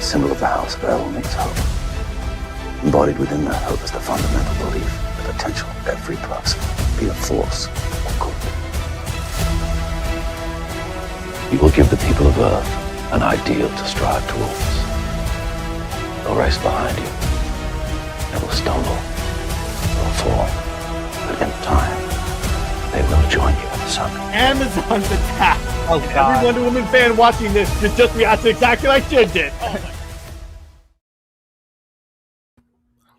symbol of the House of El means hope. Embodied within that hope is the fundamental belief, the potential of every person, be it force or good. You will give the people of Earth an ideal to strive towards. They'll race behind you. They will stumble. They'll fall. But in time, they will join you in the sun. Amazon's attack. Oh, God. Every Wonder Woman fan watching this just reacted exactly like Jin did.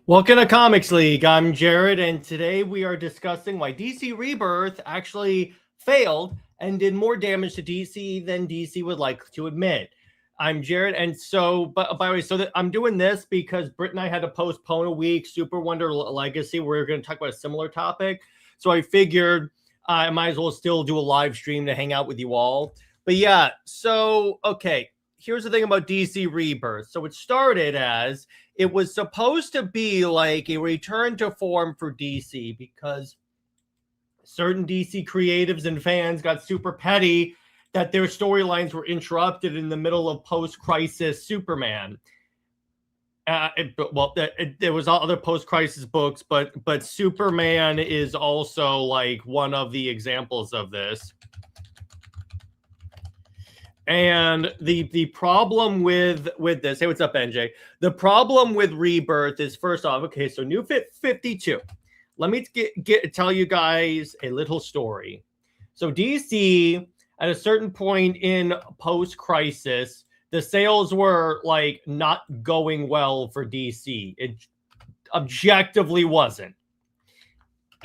Welcome to Comics League. I'm Jared, and today we are discussing why DC Rebirth actually failed and did more damage to DC than DC would like to admit. I'm Jared, and so, but by the way, so I'm doing this because Britt and I had to postpone a week, Super Wonder Legacy, where we're going to talk about a similar topic. So I figured I might as well still do a live stream to hang out with you all. But yeah, so, okay, here's the thing about DC Rebirth. So it started as, it was supposed to be like a return to form for DC because certain DC creatives and fans got super petty that their storylines were interrupted in the middle of post-crisis Superman. There was other post-crisis books, but Superman is also like one of the examples of this. And the problem with this, hey, what's up, NJ? The problem with Rebirth is, first off, okay, so New 52. Let me tell you guys a little story. So DC, at a certain point in post-crisis, the sales were like not going well for DC. It objectively wasn't.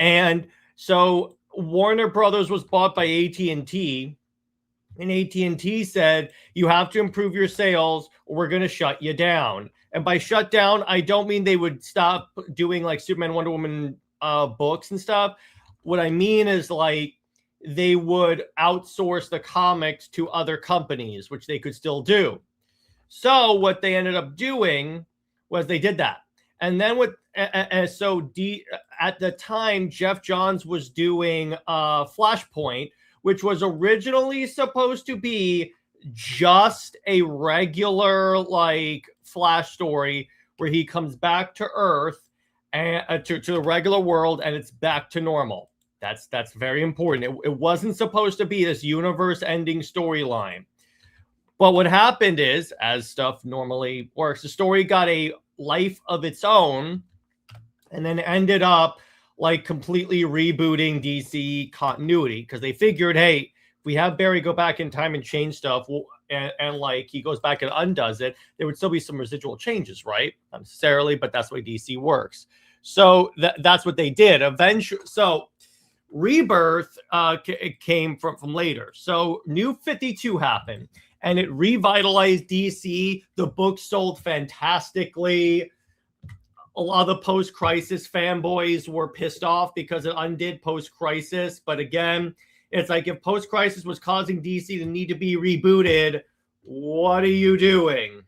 And so Warner Brothers was bought by AT&T, and AT&T said, you have to improve your sales or we're going to shut you down. And by shut down, I don't mean they would stop doing like Superman, Wonder Woman books and stuff. What I mean is like they would outsource the comics to other companies, which they could still do. So what they ended up doing was they did that. And then at the time, Jeff Johns was doing Flashpoint, which was originally supposed to be just a regular like Flash story where he comes back to Earth and to the regular world, and it's back to normal. That's very important. It wasn't supposed to be this universe-ending storyline. But what happened is, as stuff normally works, the story got a life of its own, and then ended up like completely rebooting DC continuity because they figured, hey, if we have Barry go back in time and change stuff, and like he goes back and undoes it, there would still be some residual changes, right? Not necessarily, but that's the way DC works. So that's what they did. Eventually, so Rebirth came from later. So New 52 happened, and it revitalized DC. The book sold fantastically. A lot of the post-crisis fanboys were pissed off because it undid post-crisis. But again, it's like if post-crisis was causing DC to need to be rebooted, what are you doing?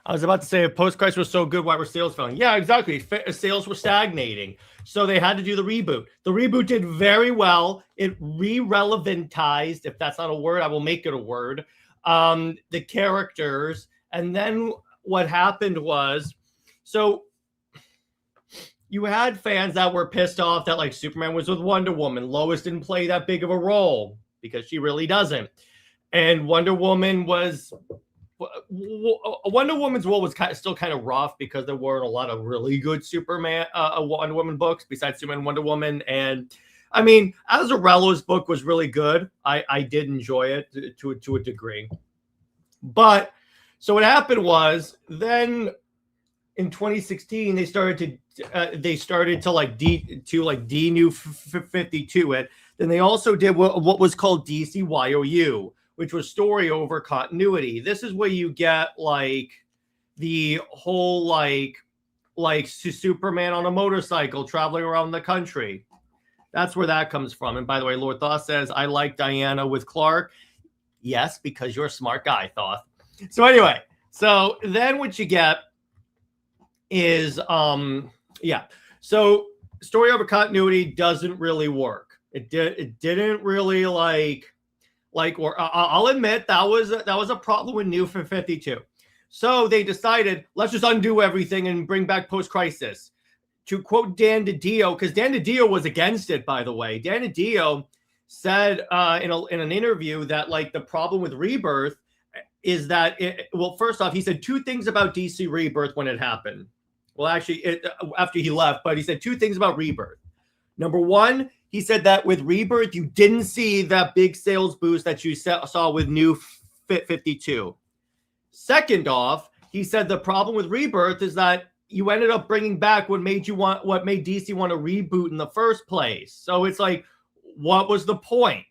I was about to say, if post-crisis was so good, why were sales failing? Yeah, exactly. Sales were stagnating. So they had to do the reboot. The reboot did very well. It re-relevantized, if that's not a word, I will make it a word, the characters. And then what happened was, so you had fans that were pissed off that like Superman was with Wonder Woman. Lois didn't play that big of a role because she really doesn't. And Wonder Woman was... Wonder Woman's role was still kind of rough because there weren't a lot of really good Superman, Wonder Woman books besides Superman and Wonder Woman. And I mean, Azzarello's book was really good. I did enjoy it to a degree. But so what happened was then in 2016 they started to like D New 52 it. Then they also did what was called DCYOU, which was story over continuity. This is where you get like the whole like Superman on a motorcycle traveling around the country. That's where that comes from. And by the way, Lord Thoth says, I like Diana with Clark. Yes, because you're a smart guy, Thoth. So anyway, so then what you get is, so story over continuity doesn't really work. It didn't really or I'll admit that was a problem with New 52. So they decided, let's just undo everything and bring back post-crisis. To quote Dan DiDio, because Dan DiDio was against it, by the way. Dan DiDio said in an interview that like the problem with Rebirth is that first off, he said two things about DC Rebirth when it happened. Well, actually, after he left, but he said two things about Rebirth. Number one, he said that with Rebirth, you didn't see that big sales boost that you saw with New 52. Second off, he said the problem with Rebirth is that you ended up bringing back what made DC want to reboot in the first place. So it's like, what was the point?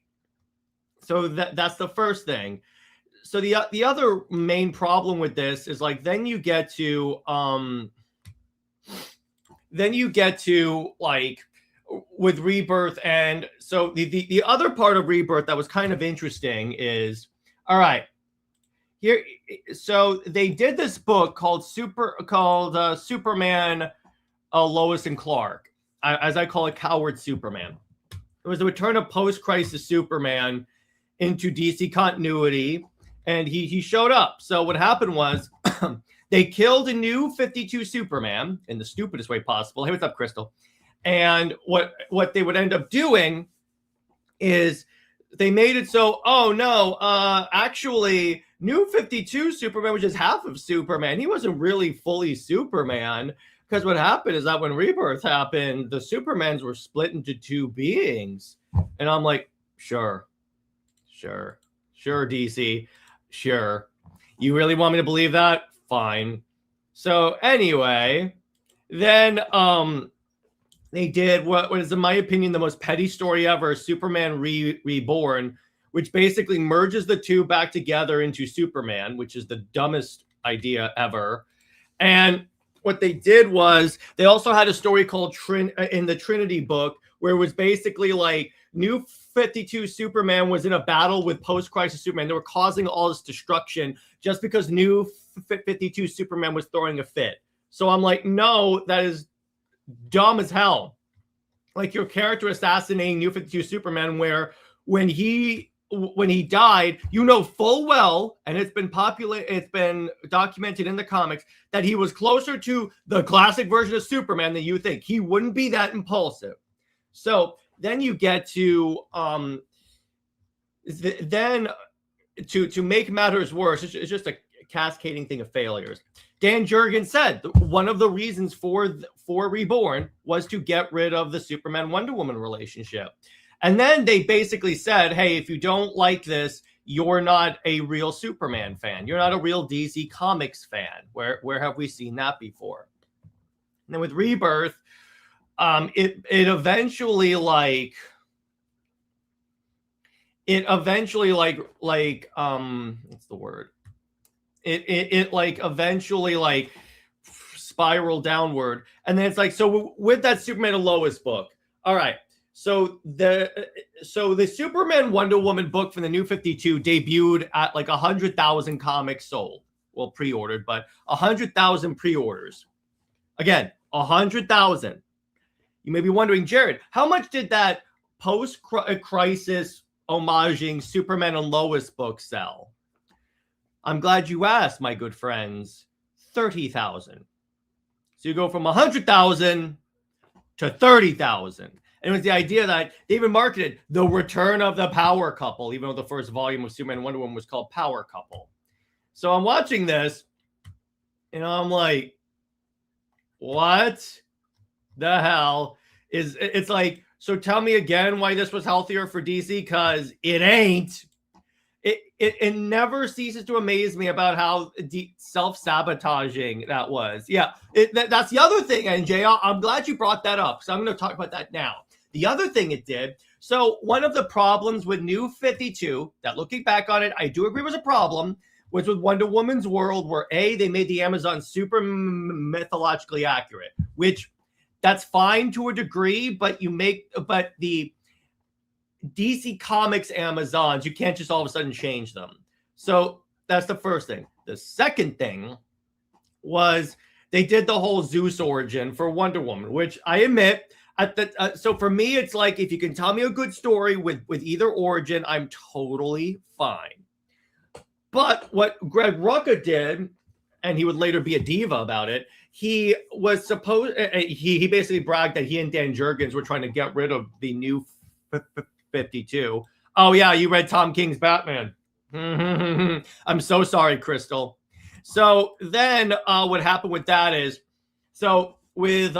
So that's the first thing. So the other main problem with this is like then you get to like with Rebirth, and so the other part of Rebirth that was kind of interesting is, all right, here, so they did this book called Superman, Lois and Clark, as I call it, Coward Superman. It was the return of post-crisis Superman into DC continuity, and he showed up. So what happened was they killed a New 52 Superman in the stupidest way possible. Hey, what's up, Crystal? And what they would end up doing is they made it so, oh no, actually New 52 Superman was just half of Superman. He wasn't really fully Superman, because what happened is that when Rebirth happened, the Supermans were split into two beings. And I'm like, sure, DC, sure. You really want me to believe that? Fine. So anyway, then they did what is, in my opinion, the most petty story ever, Superman Reborn, which basically merges the two back together into Superman, which is the dumbest idea ever. And what they did was they also had a story called in the Trinity book, where it was basically like New 52 Superman was in a battle with post-crisis Superman. They were causing all this destruction just because New 52 Superman was throwing a fit. So I'm like, no, that is dumb as hell. Like your character assassinating New 52 Superman, where when he died, you know full well, and it's been documented in the comics, that he was closer to the classic version of Superman than you think. He wouldn't be that impulsive. So then you get to then to make matters worse, it's just a cascading thing of failures. Dan Jurgens said one of the reasons for Reborn was to get rid of the Superman Wonder Woman relationship. And then they basically said, hey, if you don't like this, you're not a real Superman fan. You're not a real DC Comics fan. Where have we seen that before? And then with Rebirth, it eventually what's the word? It eventually spiraled downward. And then it's like, so with that Superman and Lois book, all right. So the Superman Wonder Woman book from the New 52 debuted at like 100,000 comics sold. Well, pre-ordered, but 100,000 pre-orders. Again, 100,000. You may be wondering, Jared, how much did that post-crisis homaging Superman and Lois book sell? I'm glad you asked, my good friends. 30,000. So you go from 100,000 to 30,000. And it was the idea that they even marketed the return of the power couple, even though the first volume of Superman and Wonder Woman was called Power Couple. So I'm watching this, and I'm like, what the hell is it's like, so tell me again why this was healthier for DC, because it ain't. It never ceases to amaze me about how self-sabotaging that was. Yeah, that's the other thing, NJ. I'm glad you brought that up, because I'm going to talk about that now. The other thing it did, so one of the problems with New 52, that looking back on it, I do agree was a problem, was with Wonder Woman's world, where they made the Amazon super mythologically accurate, which that's fine to a degree, but the DC Comics Amazons, you can't just all of a sudden change them. So that's the first thing. The second thing was they did the whole Zeus origin for Wonder Woman, which I admit, so for me, it's like, if you can tell me a good story with either origin, I'm totally fine. But what Greg Rucka did, and he would later be a diva about it, he basically bragged that he and Dan Jurgens were trying to get rid of the new 52. Oh yeah, you read Tom King's Batman. I'm so sorry, Crystal. So then what happened with that is, so with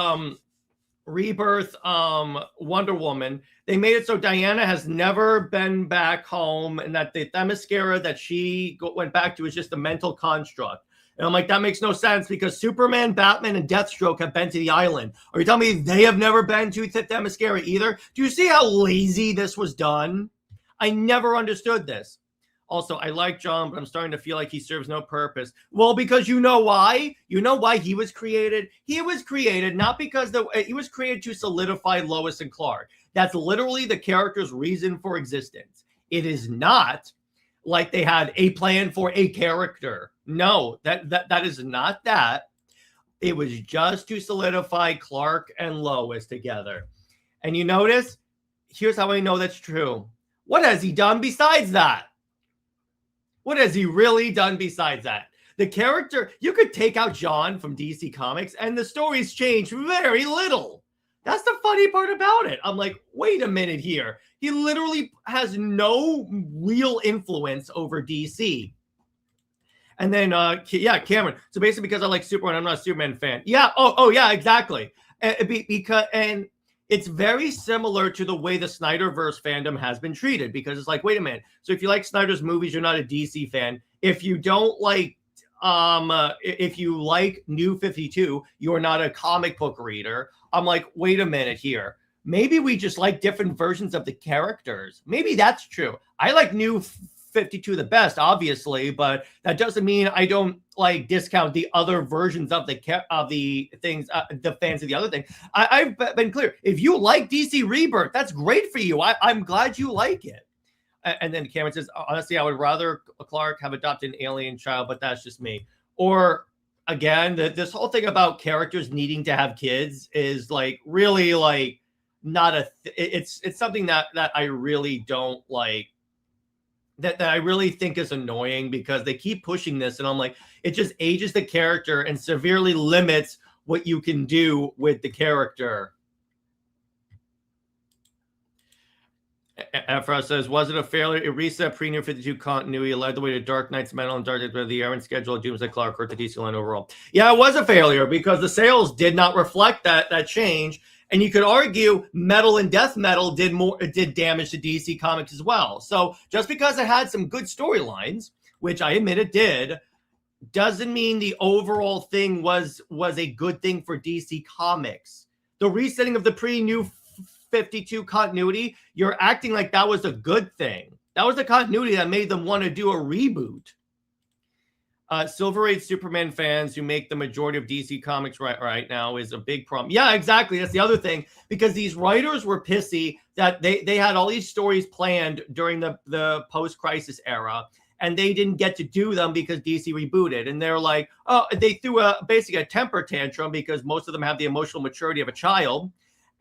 Rebirth, Wonder Woman, they made it so Diana has never been back home, and that the Themyscira that she went back to is just a mental construct. And I'm like, that makes no sense, because Superman, Batman, and Deathstroke have been to the island. Are you telling me they have never been to Themyscira either? Do you see how lazy this was done? I never understood this. Also, I like John, but I'm starting to feel like he serves no purpose. Well, because you know why? You know why he was created? He was created not because he was created to solidify Lois and Clark. That's literally the character's reason for existence. It is not like they had a plan for a character. No, that is not that. It was just to solidify Clark and Lois together. And you notice, here's how I know that's true. What has he done besides that? What has he really done besides that? The character, you could take out John from DC Comics and the stories change very little. That's the funny part about it. I'm like, wait a minute here. He literally has no real influence over DC. And then, Cameron. So basically, because I like Superman, I'm not a Superman fan. Yeah. Oh, yeah, exactly. And it's very similar to the way the Snyderverse fandom has been treated, because it's like, wait a minute. So if you like Snyder's movies, you're not a DC fan. If you don't like, if you like New 52, you're not a comic book reader. I'm like, wait a minute here. Maybe we just like different versions of the characters. Maybe that's true. I like New 52 the best, obviously, but that doesn't mean I don't like discount the other versions of the things, the fans of the other thing. I've been clear. If you like DC Rebirth, that's great for you. I'm glad you like it. And then Cameron says, honestly, I would rather Clark have adopted an alien child, but that's just me. Or again, this whole thing about characters needing to have kids is like really like not it's something that I really don't like. That I really think is annoying, because they keep pushing this, and I'm like, it just ages the character and severely limits what you can do with the character. Ephra says, was it a failure? It reset pre-New 52 continuity, led the way to Dark Knight's Metal and Dark Knight of the Aaron schedule, Doomsday Clock, hurt the DC line overall. Yeah, it was a failure, because the sales did not reflect that change. And you could argue Metal and Death Metal did damage to DC Comics as well. So just because it had some good storylines, which I admit it did, doesn't mean the overall thing was a good thing for DC Comics. The resetting of the pre-New 52 continuity, you're acting like that was a good thing. That was the continuity that made them want to do a reboot. Silver Age Superman fans who make the majority of DC Comics right now is a big problem. Yeah, exactly. That's the other thing, because these writers were pissy that they had all these stories planned during the post-crisis era, and they didn't get to do them because DC rebooted. And they're like, oh, they threw basically a temper tantrum, because most of them have the emotional maturity of a child.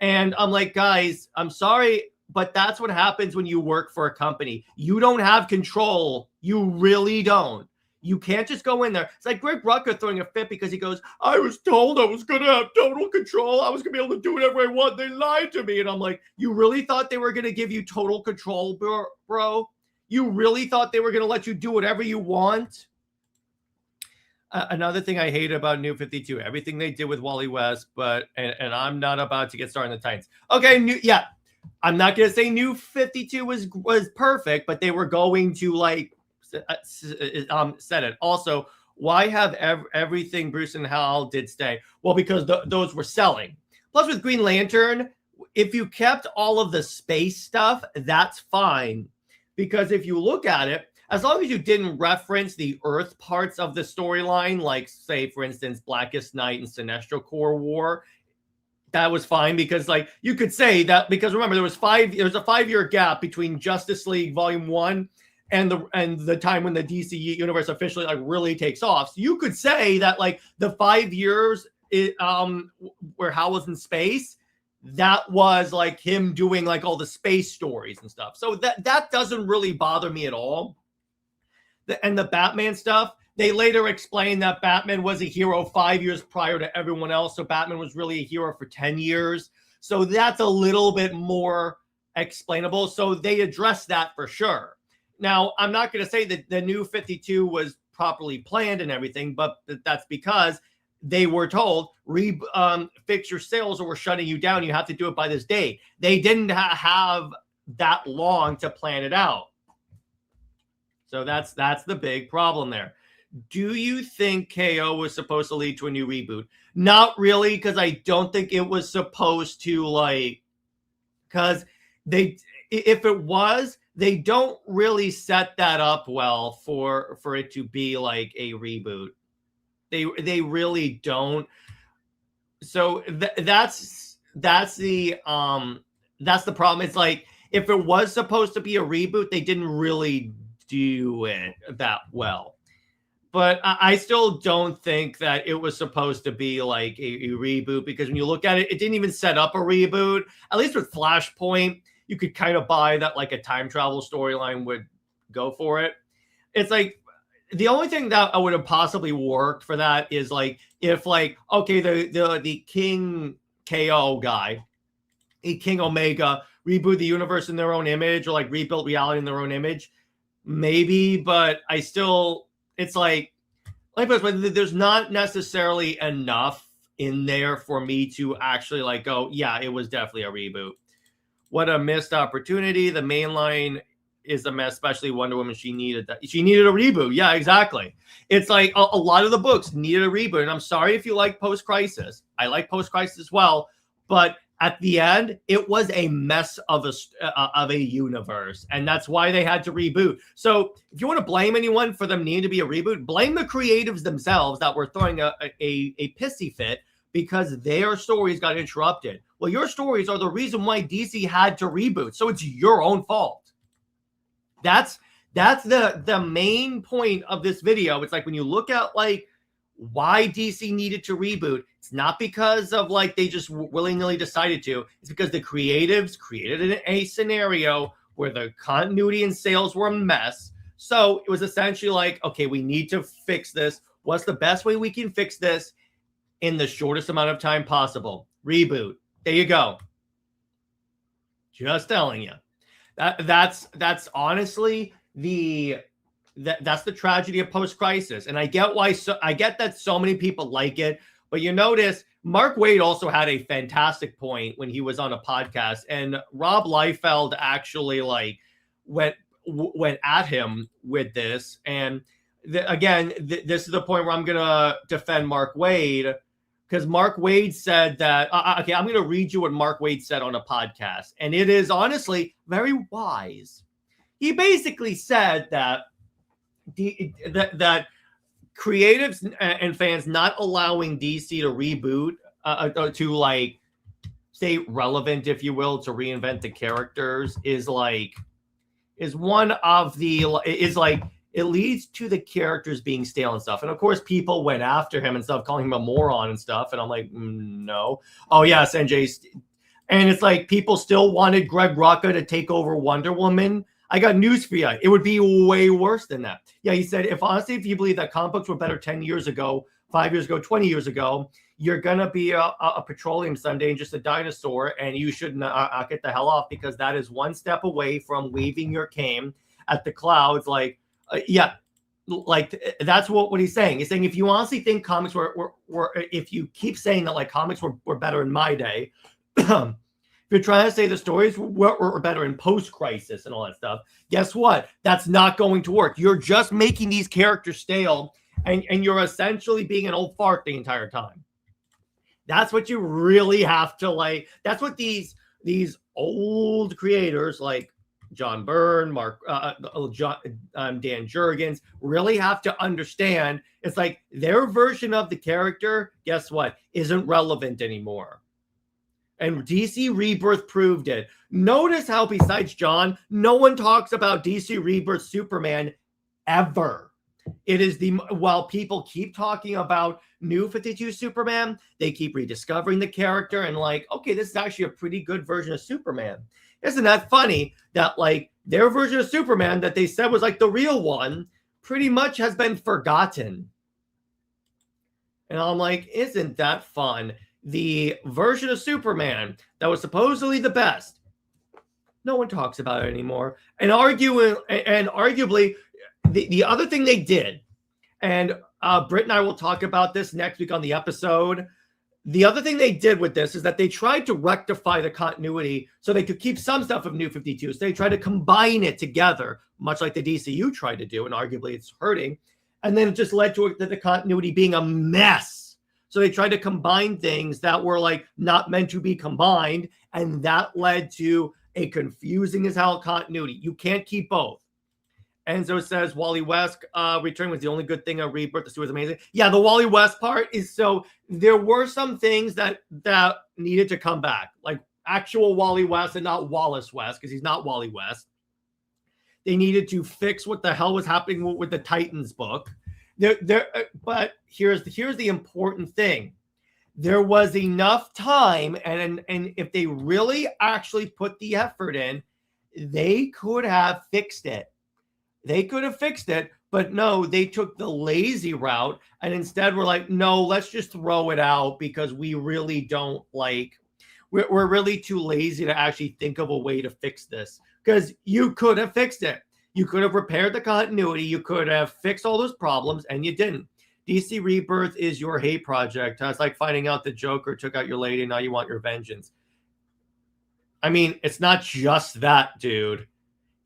And I'm like, guys, I'm sorry, but that's what happens when you work for a company. You don't have control. You really don't. You can't just go in there. It's like Greg Rucka throwing a fit because he goes, I was told I was going to have total control. I was going to be able to do whatever I want. They lied to me. And I'm like, you really thought they were going to give you total control, bro? You really thought they were going to let you do whatever you want? Another thing I hate about New 52, everything they did with Wally West, and I'm not about to get started on the Titans. Okay, I'm not going to say New 52 was perfect, but they were going to like said it. Also, why have everything Bruce and Hal did stay? Well, because those were selling. Plus, with Green Lantern, if you kept all of the space stuff, that's fine. Because if you look at it, as long as you didn't reference the Earth parts of the storyline, like say for instance Blackest Night and Sinestro Corps War, that was fine, because like you could say that, because remember there was a 5-year gap between Justice League Volume 1 and the time when the DC universe officially like really takes off. So you could say that like the 5 years where Hal was in space, that was like him doing like all the space stories and stuff. So that doesn't really bother me at all. And the Batman stuff, they later explained that Batman was a hero 5 years prior to everyone else. So Batman was really a hero for 10 years. So that's a little bit more explainable. So they addressed that for sure. Now, I'm not going to say that the New 52 was properly planned and everything, but that's because they were told, fix your sales or we're shutting you down. You have to do it by this date. They didn't have that long to plan it out. So that's the big problem there. Do you think KO was supposed to lead to a new reboot? Not really, because I don't think it was supposed to, like, because if it was, they don't really set that up well for it to be like a reboot. They really don't. So that's the problem. It's like, if it was supposed to be a reboot, they didn't really do it that well. But I still don't think that it was supposed to be like a reboot, because when you look at it, it didn't even set up a reboot. At least with Flashpoint, you could kind of buy that like a time travel storyline would go for it. It's like, the only thing that would have possibly worked for that is like, if like, okay, the King KO guy, a King Omega, reboot the universe in their own image, or like rebuild reality in their own image, maybe. But I still, it's like there's not necessarily enough in there for me to actually like go, yeah, it was definitely a reboot. What a missed opportunity. The main line is a mess, especially Wonder Woman. She needed that. She needed a reboot. Yeah, exactly. It's like a lot of the books needed a reboot. And I'm sorry if you like Post-Crisis. I like Post-Crisis as well. But at the end, it was a mess of a universe. And that's why they had to reboot. So if you want to blame anyone for them needing to be a reboot, blame the creatives themselves that were throwing a pissy fit because their stories got interrupted. Well, your stories are the reason why DC had to reboot. So it's your own fault. That's the main point of this video. It's like, when you look at like why DC needed to reboot, it's not because of like they just willy-nilly decided to. It's because the creatives created a scenario where the continuity and sales were a mess. So it was essentially like, okay, we need to fix this. What's the best way we can fix this in the shortest amount of time possible? Reboot. There you go. Just telling you. That's honestly that's the tragedy of Post-Crisis. And I get why. I get that so many people like it, but you notice Mark Waid also had a fantastic point when he was on a podcast, and Rob Liefeld actually like went at him with this. And this is the point where I'm gonna defend Mark Waid, because Mark Waid said that, okay, I'm going to read you what Mark Waid said on a podcast. And it is honestly very wise. He basically said that that creatives and fans not allowing DC to reboot, to like stay relevant, if you will, to reinvent the characters is it leads to the characters being stale and stuff. And of course, people went after him and stuff, calling him a moron and stuff. And I'm like, no. Oh, yes, NJ. And it's like, people still wanted Greg Rucka to take over Wonder Woman. I got news for you. It would be way worse than that. Yeah, he said, if you believe that comic books were better 10 years ago, 5 years ago, 20 years ago, you're going to be a petroleum someday and just a dinosaur. And you should get the hell off, because that is one step away from waving your cane at the clouds like, that's what he's saying. He's saying, if you honestly think comics were if you keep saying that like comics were better in my day, if you're trying to say the stories were better in Post-Crisis and all that stuff, guess what? That's not going to work. You're just making these characters stale, and you're essentially being an old fart the entire time. That's what you really have to like. That's what these old creators like John Byrne, Dan Jurgens really have to understand it's like their version of the character, guess what, isn't relevant anymore. And DC Rebirth proved it. Notice how besides John, no one talks about DC Rebirth Superman ever. It is while people keep talking about New 52 Superman, they keep rediscovering the character and like, okay, this is actually a pretty good version of Superman. Isn't that funny that like their version of Superman that they said was like the real one pretty much has been forgotten? And I'm like, isn't that fun? The version of Superman that was supposedly the best, no one talks about it anymore. And arguably, the other thing they did, and Britt and I will talk about this next week on the episode. The other thing they did with this is that they tried to rectify the continuity so they could keep some stuff of New 52. So they tried to combine it together, much like the DCU tried to do, and arguably it's hurting. And then it just led to the continuity being a mess. So they tried to combine things that were like not meant to be combined, and that led to a confusing as hell continuity. You can't keep both. Enzo says Wally West return was the only good thing of Rebirth. The suit was amazing. Yeah, the Wally West part is so there were some things that needed to come back, like actual Wally West and not Wallace West, because he's not Wally West. They needed to fix what the hell was happening with the Titans book. But here's the important thing. There was enough time, and if they really actually put the effort in, they could have fixed it. They could have fixed it, but no, they took the lazy route and instead were like, no, let's just throw it out because we really don't like, we're really too lazy to actually think of a way to fix this. Because you could have fixed it. You could have repaired the continuity. You could have fixed all those problems, and you didn't. DC Rebirth is your hate project. It's like finding out the Joker took out your lady, and now you want your vengeance. I mean, it's not just that, dude.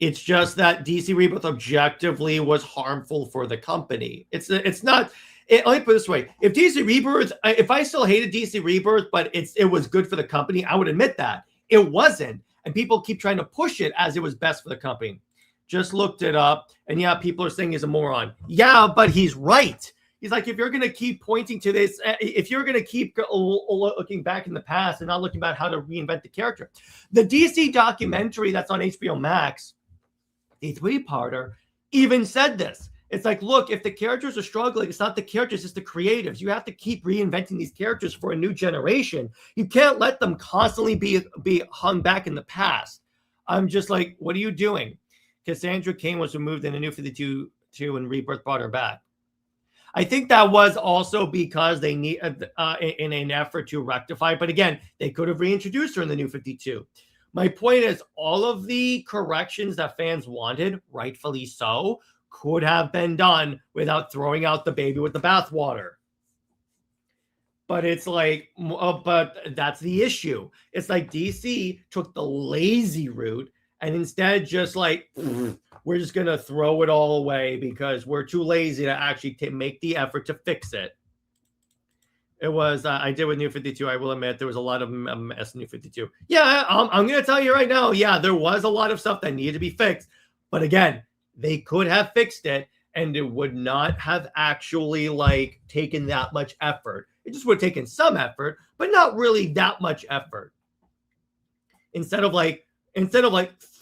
It's just that DC Rebirth objectively was harmful for the company. It's not. Let me put it this way: if DC Rebirth, if I still hated DC Rebirth, but it was good for the company, I would admit that it wasn't. And people keep trying to push it as it was best for the company. Just looked it up, and yeah, people are saying he's a moron. Yeah, but he's right. He's like, if you're going to keep pointing to this, if you're going to keep looking back in the past and not looking about how to reinvent the character, the DC documentary that's on HBO Max. The three-parter even said this. It's like, look, if the characters are struggling, it's not the characters, it's the creatives. You have to keep reinventing these characters for a new generation. You can't let them constantly be hung back in the past. I'm just like, what are you doing? Cassandra Cain was removed in the New 52 and Rebirth brought her back. I think that was also because they need in an effort to rectify. But again, they could have reintroduced her in the New 52. My point is, all of the corrections that fans wanted, rightfully so, could have been done without throwing out the baby with the bathwater. But it's like, but that's the issue. It's like DC took the lazy route and instead just like, we're just going to throw it all away because we're too lazy to actually make the effort to fix it. It was, I did with New 52. I will admit there was a lot of mess in New 52. Yeah, I'm going to tell you right now. Yeah, there was a lot of stuff that needed to be fixed. But again, they could have fixed it and it would not have actually like taken that much effort. It just would have taken some effort, but not really that much effort. Instead of like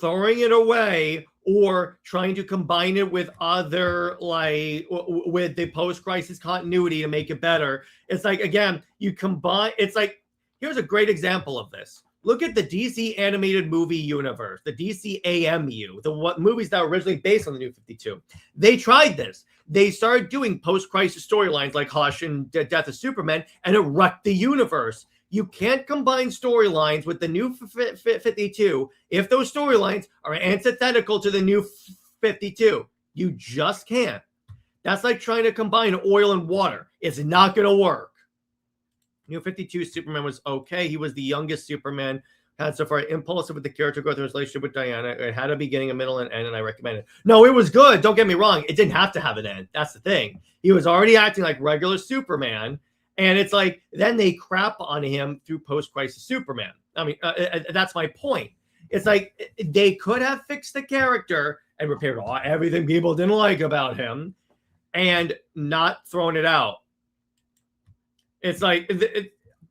throwing it away or trying to combine it with other, like, with the post-crisis continuity to make it better. It's like, again, you combine, it's like, here's a great example of this. Look at the DC animated movie universe, the DC AMU, the movies that were originally based on the New 52. They tried this. They started doing post-crisis storylines like Hush and Death of Superman, and it wrecked the universe. You can't combine storylines with the New 52 if those storylines are antithetical to the New 52. You just can't. That's like trying to combine oil and water. It's not going to work. New 52 Superman was okay. He was the youngest Superman. Had so far impulsive with the character growth in his relationship with Diana. It had a beginning, a middle, and end, and I recommend it. No, it was good. Don't get me wrong. It didn't have to have an end. That's the thing. He was already acting like regular Superman. And it's like, then they crap on him through post-crisis Superman. I mean, that's my point. It's like they could have fixed the character and repaired everything people didn't like about him and not thrown it out. It's like,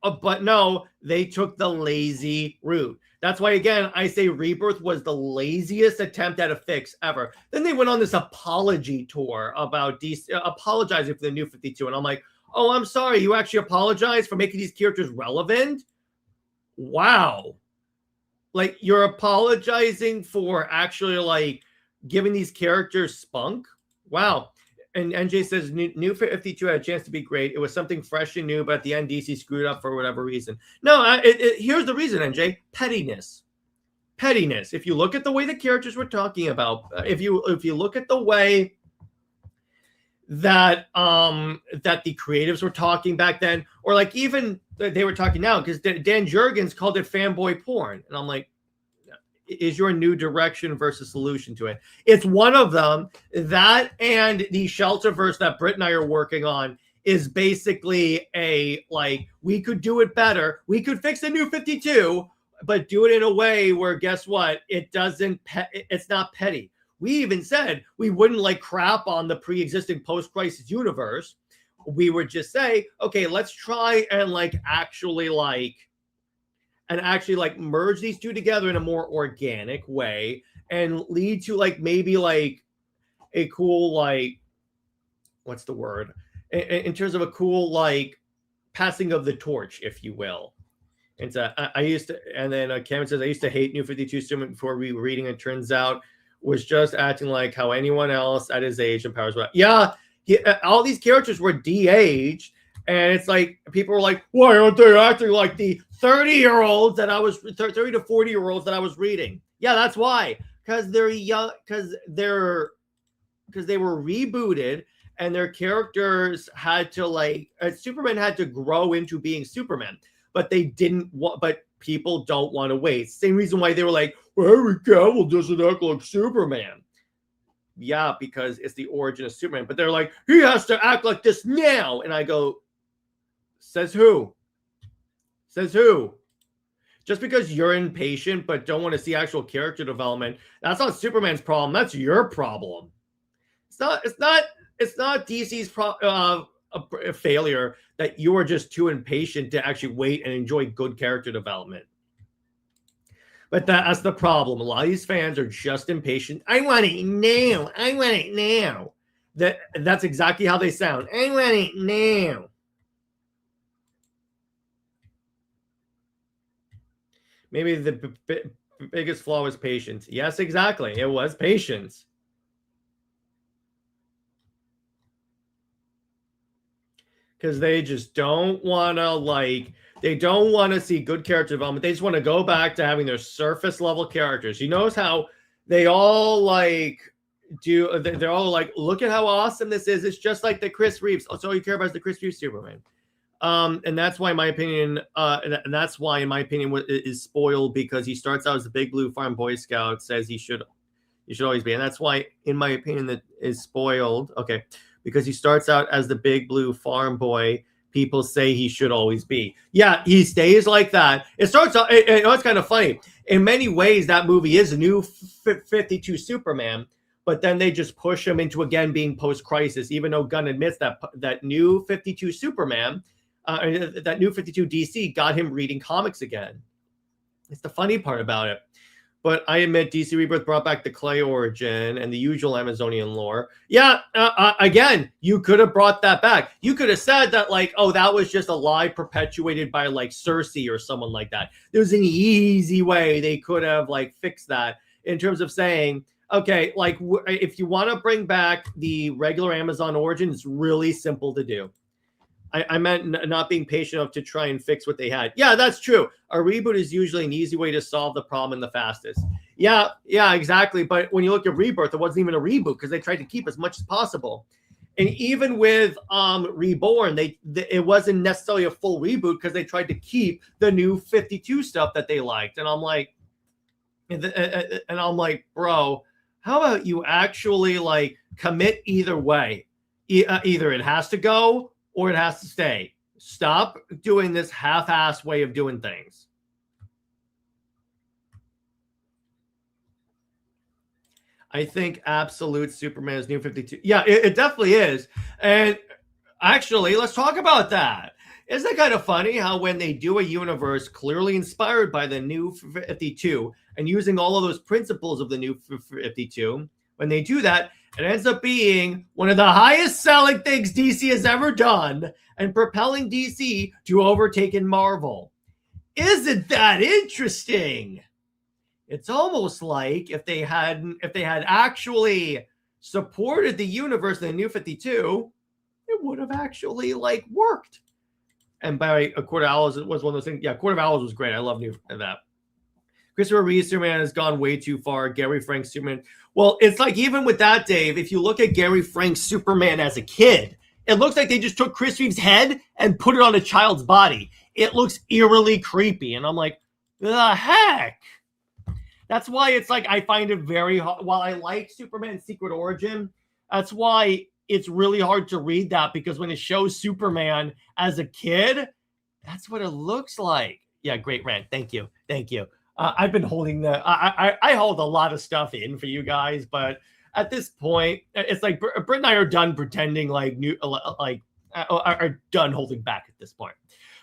but no, they took the lazy route. That's why, again, I say Rebirth was the laziest attempt at a fix ever. Then they went on this apology tour about DC, apologizing for the New 52. And I'm like, oh, I'm sorry. You actually apologize for making these characters relevant? Wow. Like, you're apologizing for actually, like, giving these characters spunk? Wow. And NJ says, New 52 had a chance to be great. It was something fresh and new, but at the end, DC screwed up for whatever reason. No, here's the reason, NJ. Pettiness. Pettiness. If you look at the way the characters were talking about, if you look at the way that that the creatives were talking back then, or like even they were talking now, because Dan Jurgens called it fanboy porn. And I'm like, is your new direction versus solution to it? It's one of them. That and the Shelterverse that Britt and I are working on is basically a, like, we could do it better. We could fix the New 52, but do it in a way where, guess what? It doesn't, it's not petty. We even said we wouldn't like crap on the pre-existing post-crisis universe. We would just say, okay, let's try and actually merge these two together in a more organic way and lead to maybe a cool, what's the word? In terms of a cool, passing of the torch, if you will. And so I used to, and then Cameron says, I used to hate New 52 Superman before rereading. It turns out was just acting like how anyone else at his age and powers were. Yeah, all these characters were de-aged. And it's like, people were like, why aren't they acting like the 30-year-olds that I was, 30 to 40-year-olds that I was reading? Yeah, that's why. Because they're young, because they were rebooted and their characters had to Superman had to grow into being Superman. But they didn't want, but people don't want to wait. Same reason why they were like, well, Henry Cavill doesn't act like Superman. Yeah, because it's the origin of Superman. But they're like, he has to act like this now. And I go, says who? Says who? Just because you're impatient but don't want to see actual character development, that's not Superman's problem. That's your problem. It's not DC's a failure that you are just too impatient to actually wait and enjoy good character development. But that's the problem. A lot of these fans are just impatient. I want it now. I want it now. That's exactly how they sound. I want it now. Maybe the biggest flaw was patience. Yes, exactly. It was patience. Because they just don't want to they don't want to see good character development. They just want to go back to having their surface level characters. You notice how they all they're all look at how awesome this is. It's just like the Chris Reeves. That's all you care about is the Chris Reeves Superman. And that's why, in my opinion, is spoiled, because he starts out as a big blue farm Boy Scout, says he should always be. And that's why, in my opinion, that is spoiled. Okay. Because he starts out as the big blue farm boy, people say he should always be. Yeah, he stays like that. It starts out, it's kind of funny. In many ways, that movie is a New 52 Superman, but then they just push him into, again, being post-crisis, even though Gunn admits that New 52 Superman, that New 52 DC got him reading comics again. It's the funny part about it. But I admit DC Rebirth brought back the Clay origin and the usual Amazonian lore. Yeah, again, you could have brought that back. You could have said that, that was just a lie perpetuated by, Cersei or someone like that. There's an easy way they could have, fixed that in terms of saying, okay, if you want to bring back the regular Amazon origin, it's really simple to do. I meant not being patient enough to try and fix what they had. Yeah, that's true. A reboot is usually an easy way to solve the problem and the fastest. Yeah, exactly. But when you look at Rebirth, it wasn't even a reboot because they tried to keep as much as possible. And even with Reborn, it wasn't necessarily a full reboot because they tried to keep the New 52 stuff that they liked. And I'm like, bro, how about you actually commit either way? Either it has to go or it has to stay. Stop doing this half-ass way of doing things. I think Absolute Superman is New 52. Yeah, it definitely is. And actually, let's talk about that. Isn't it kind of funny how when they do a universe clearly inspired by the New 52 and using all of those principles of the New 52, when they do that, it ends up being one of the highest selling things DC has ever done and propelling DC to overtaking Marvel. Isn't that interesting? It's almost like if they had actually supported the universe in the New 52, it would have actually like worked. And by A Court of Owls, it was one of those things. Yeah, Court of Owls was great. I love that. Christopher Reeve Superman has gone way too far. Gary Frank's Superman. Well, it's like even with that, Dave, if you look at Gary Frank's Superman as a kid, it looks like they just took Chris Reeve's head and put it on a child's body. It looks eerily creepy. And I'm like, the heck? That's why it's like I find it very hard. While I like Superman's Secret Origin, that's why it's really hard to read that, because when it shows Superman as a kid, that's what it looks like. Yeah, great rant. Thank you. I've been holding I hold a lot of stuff in for you guys, but at this point, it's like Britt and I are done pretending are done holding back at this point.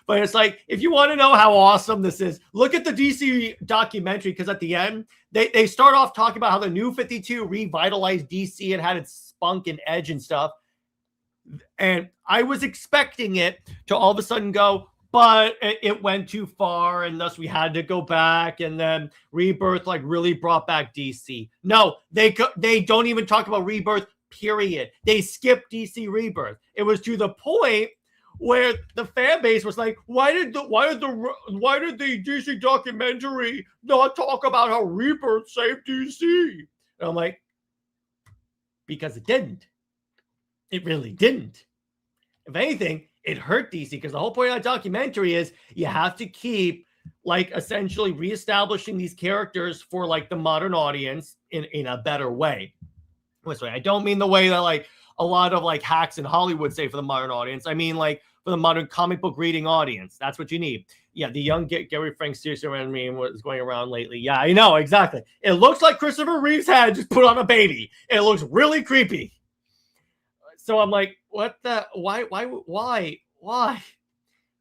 But it's like, if you want to know how awesome this is, look at the DC documentary, because at the end, they start off talking about how the New 52 revitalized DC and had its spunk and edge and stuff. And I was expecting it to all of a sudden go, but it went too far, and thus we had to go back. And then Rebirth like really brought back DC. No, they don't even talk about Rebirth, period. They skipped DC Rebirth. It was to the point where the fan base was like, why did the DC documentary not talk about how Rebirth saved DC? And I'm like, because it didn't. It really didn't. If anything, it hurt DC, because the whole point of that documentary is you have to keep like essentially reestablishing these characters for like the modern audience in a better way. This way, I don't mean the way that like a lot of like hacks in Hollywood say for the modern audience. I mean like for the modern comic book reading audience. That's what you need. Yeah, the young Gary Frank Superman meme was going around lately. Yeah, I know, exactly. It looks like Christopher Reeve's head just put on a baby. It looks really creepy. So I'm like, what the, why?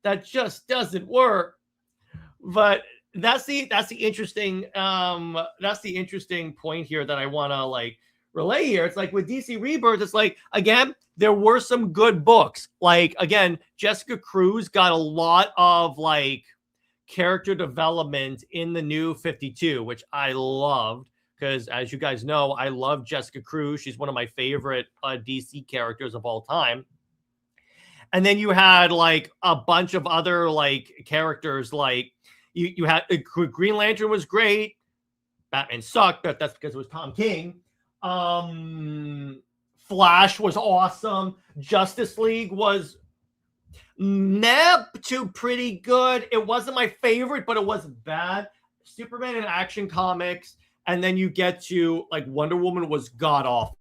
That just doesn't work. But that's the interesting point here that I want to like relay here. It's like with DC Rebirth, it's like, again, there were some good books. Like, again, Jessica Cruz got a lot of like character development in the New 52, which I loved. Because as you guys know, I love Jessica Cruz. She's one of my favorite DC characters of all time. And then you had like a bunch of other like characters. Like you had Green Lantern was great. Batman sucked, but that's because it was Tom King. Flash was awesome. Justice League was meh to pretty good. It wasn't my favorite, but it wasn't bad. Superman in Action Comics. And then you get to like Wonder Woman was god awful.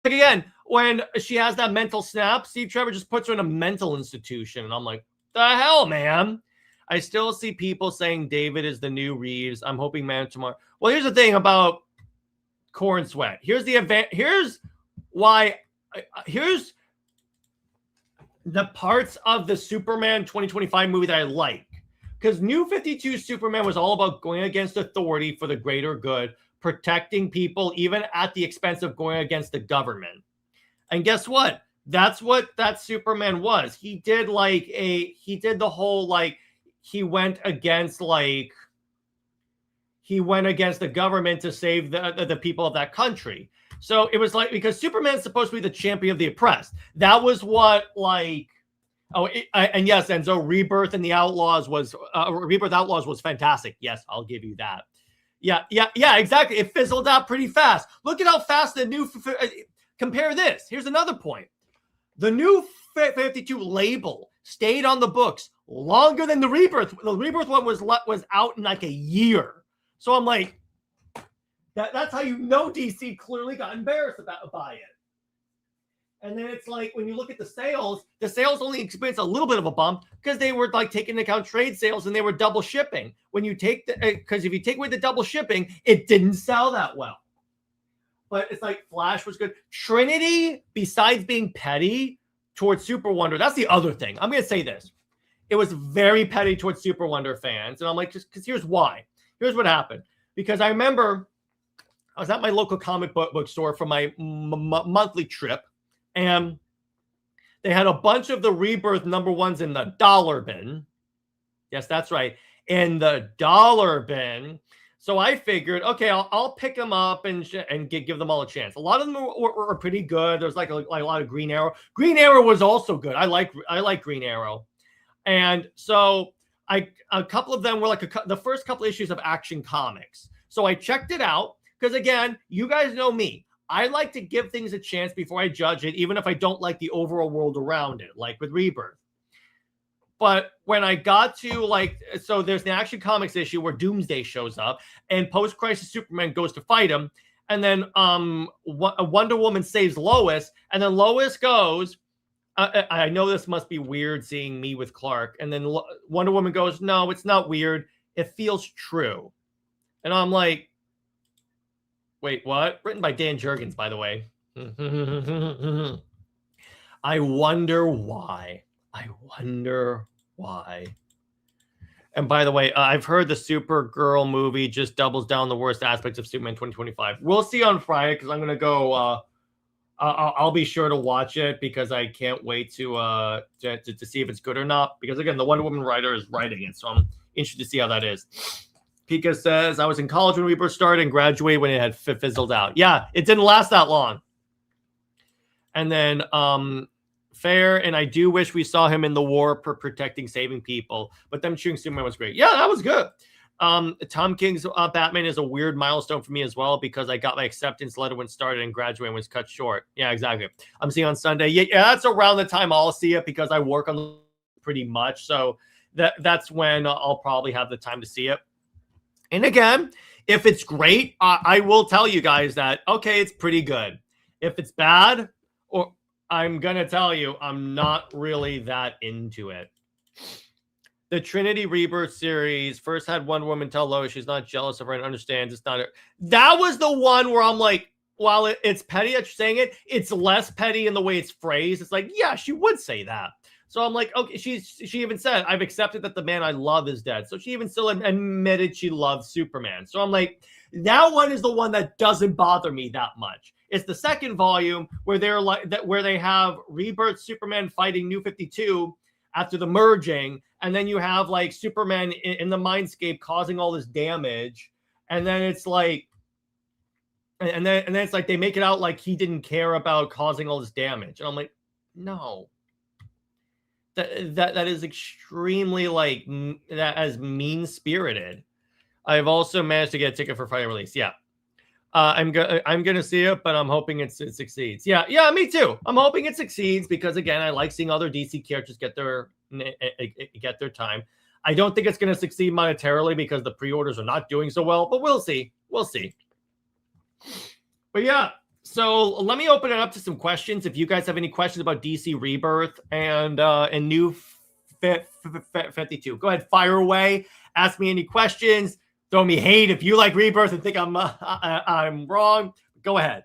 Like again, when she has that mental snap, Steve Trevor just puts her in a mental institution. And I'm like, the hell, man? I still see people saying David is the new Reeves. I'm hoping Man tomorrow. Well, here's the thing about Corn Sweat. Here's the event. Here's why. Here's the parts of the Superman 2025 movie that I like. Because New 52 Superman was all about going against authority for the greater good, protecting people even at the expense of going against the government. And guess what? That's what that Superman was. He did the whole like he went against the government to save the people of that country. So it was like, because Superman's supposed to be the champion of the oppressed. That was what like. And yes, Enzo, Rebirth and the Outlaws was Rebirth Outlaws was fantastic. Yes, I'll give you that. Yeah, exactly. It fizzled out pretty fast. Look at how fast the new compare this. Here's another point. The New 52 label stayed on the books longer than the Rebirth. The Rebirth one was out in like a year. So I'm like, that's how you know DC clearly got embarrassed by it. And then it's like, when you look at the sales only experienced a little bit of a bump because they were like taking into account trade sales and they were double shipping. When you take because if you take away the double shipping, it didn't sell that well. but it's like Flash was good. Trinity, besides being petty towards Super Wonder, that's the other thing. I'm gonna say this. It was very petty towards Super Wonder fans. And I'm like, just because here's why. Here's what happened. Because I remember I was at my local comic book store for my monthly trip, and they had a bunch of the Rebirth #1s in the dollar bin. Yes, that's right. In the dollar bin. So I figured, okay, I'll pick them up and give them all a chance. A lot of them were pretty good. There's like a lot of Green Arrow. Green Arrow was also good. I like Green Arrow. And so a couple of them were like the first couple issues of Action Comics. So I checked it out because, again, you guys know me. I like to give things a chance before I judge it, even if I don't like the overall world around it, like with Rebirth. But when I got to so there's an Action Comics issue where Doomsday shows up and post-crisis Superman goes to fight him. And then Wonder Woman saves Lois. And then Lois goes, I know this must be weird seeing me with Clark. And then Wonder Woman goes, no, it's not weird. It feels true. And I'm like, wait, what? Written by Dan Jurgens, by the way. I wonder why. I wonder why. And by the way, I've heard the Supergirl movie just doubles down the worst aspects of Superman 2025. We'll see on Friday because I'm going to go... I'll be sure to watch it because I can't wait to see if it's good or not. Because, again, the Wonder Woman writer is writing it, so I'm interested to see how that is. Pika says, I was in college when Rebirth started and graduated when it had fizzled out. Yeah, it didn't last that long. And then Fair, and I do wish we saw him in the war for protecting, saving people. But them shooting Superman was great. Yeah, that was good. Tom King's Batman is a weird milestone for me as well because I got my acceptance letter when it started and graduating was cut short. Yeah, exactly. I'm seeing on Sunday. Yeah, that's around the time I'll see it because I work on pretty much. So that's when I'll probably have the time to see it. And again, if it's great, I will tell you guys that, okay, it's pretty good. If it's bad, or I'm going to tell you, I'm not really that into it. The Trinity Rebirth series first had Wonder Woman tell Lois she's not jealous of her and understands it's not her. That was the one where I'm like, while it's petty that you're saying it, it's less petty in the way it's phrased. It's like, yeah, she would say that. So I'm like, okay, she even said, I've accepted that the man I love is dead. So she even still admitted she loves Superman. So I'm like, that one is the one that doesn't bother me that much. It's the second volume where they're like that, where they have Rebirth Superman fighting New 52 after the merging, and then you have like Superman in the mindscape causing all this damage, and then it's like, and then it's like they make it out like he didn't care about causing all this damage, and I'm like, no, that is extremely like that as mean spirited. I've also managed to get a ticket for Friday release. Yeah. I'm gonna see it, but I'm hoping it succeeds. Yeah, me too. I'm hoping it succeeds because, again, I like seeing other DC characters get their time. I don't think it's gonna succeed monetarily because the pre-orders are not doing so well, but we'll see. We'll see. But yeah, so let me open it up to some questions. If you guys have any questions about DC Rebirth and New 52, go ahead, fire away. Ask me any questions. Throw me hate if you like Rebirth and think I'm wrong. Go ahead.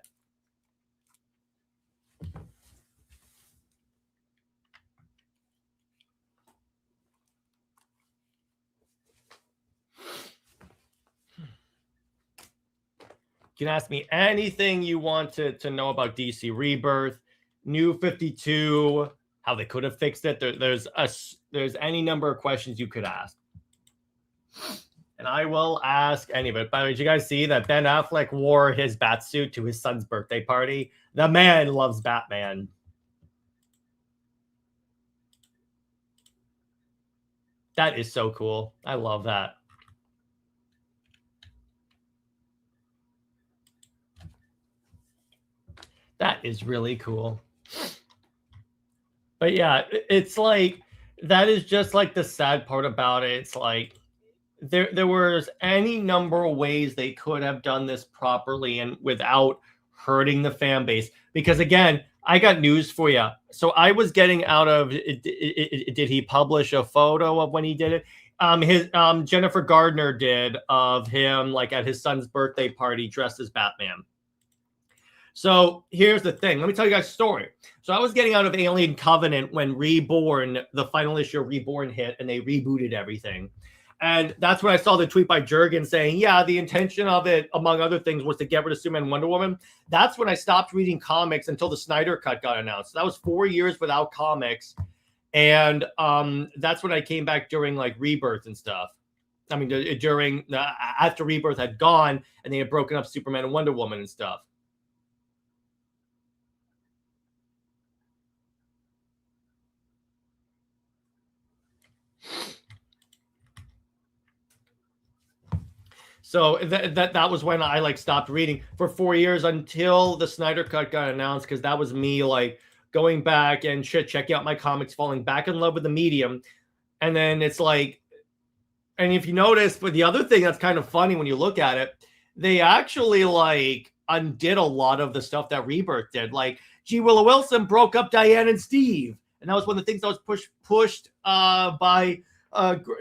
You can ask me anything you want to know about DC Rebirth, New 52, how they could have fixed it. There's any number of questions you could ask. And I will ask any of it. By the way, did you guys see that Ben Affleck wore his Batsuit to his son's birthday party? The man loves Batman. That is so cool. I love that. That is really cool. But yeah, it's like, that is just like the sad part about it. It's like, there was any number of ways they could have done this properly and without hurting the fan base. Because again, I got news for you. So I was getting out of, did he publish a photo of when he did it? Jennifer Gardner did of him like at his son's birthday party dressed as Batman. So here's the thing. Let me tell you guys a story. So I was getting out of Alien Covenant when Reborn, the final issue of Reborn hit, and they rebooted everything. And that's when I saw the tweet by Jurgen saying, yeah, the intention of it, among other things, was to get rid of Superman and Wonder Woman. That's when I stopped reading comics until the Snyder Cut got announced. So that was 4 years without comics. And that's when I came back during like Rebirth and stuff. I mean, during after Rebirth had gone and they had broken up Superman and Wonder Woman and stuff. So that was when I like stopped reading for 4 years until the Snyder Cut got announced, because that was me like going back and checking out my comics, falling back in love with the medium. And then it's like, and if you notice, but the other thing that's kind of funny when you look at it, they actually like undid a lot of the stuff that Rebirth did. Like G. Willow Wilson broke up Diane and Steve, and that was one of the things that was pushed by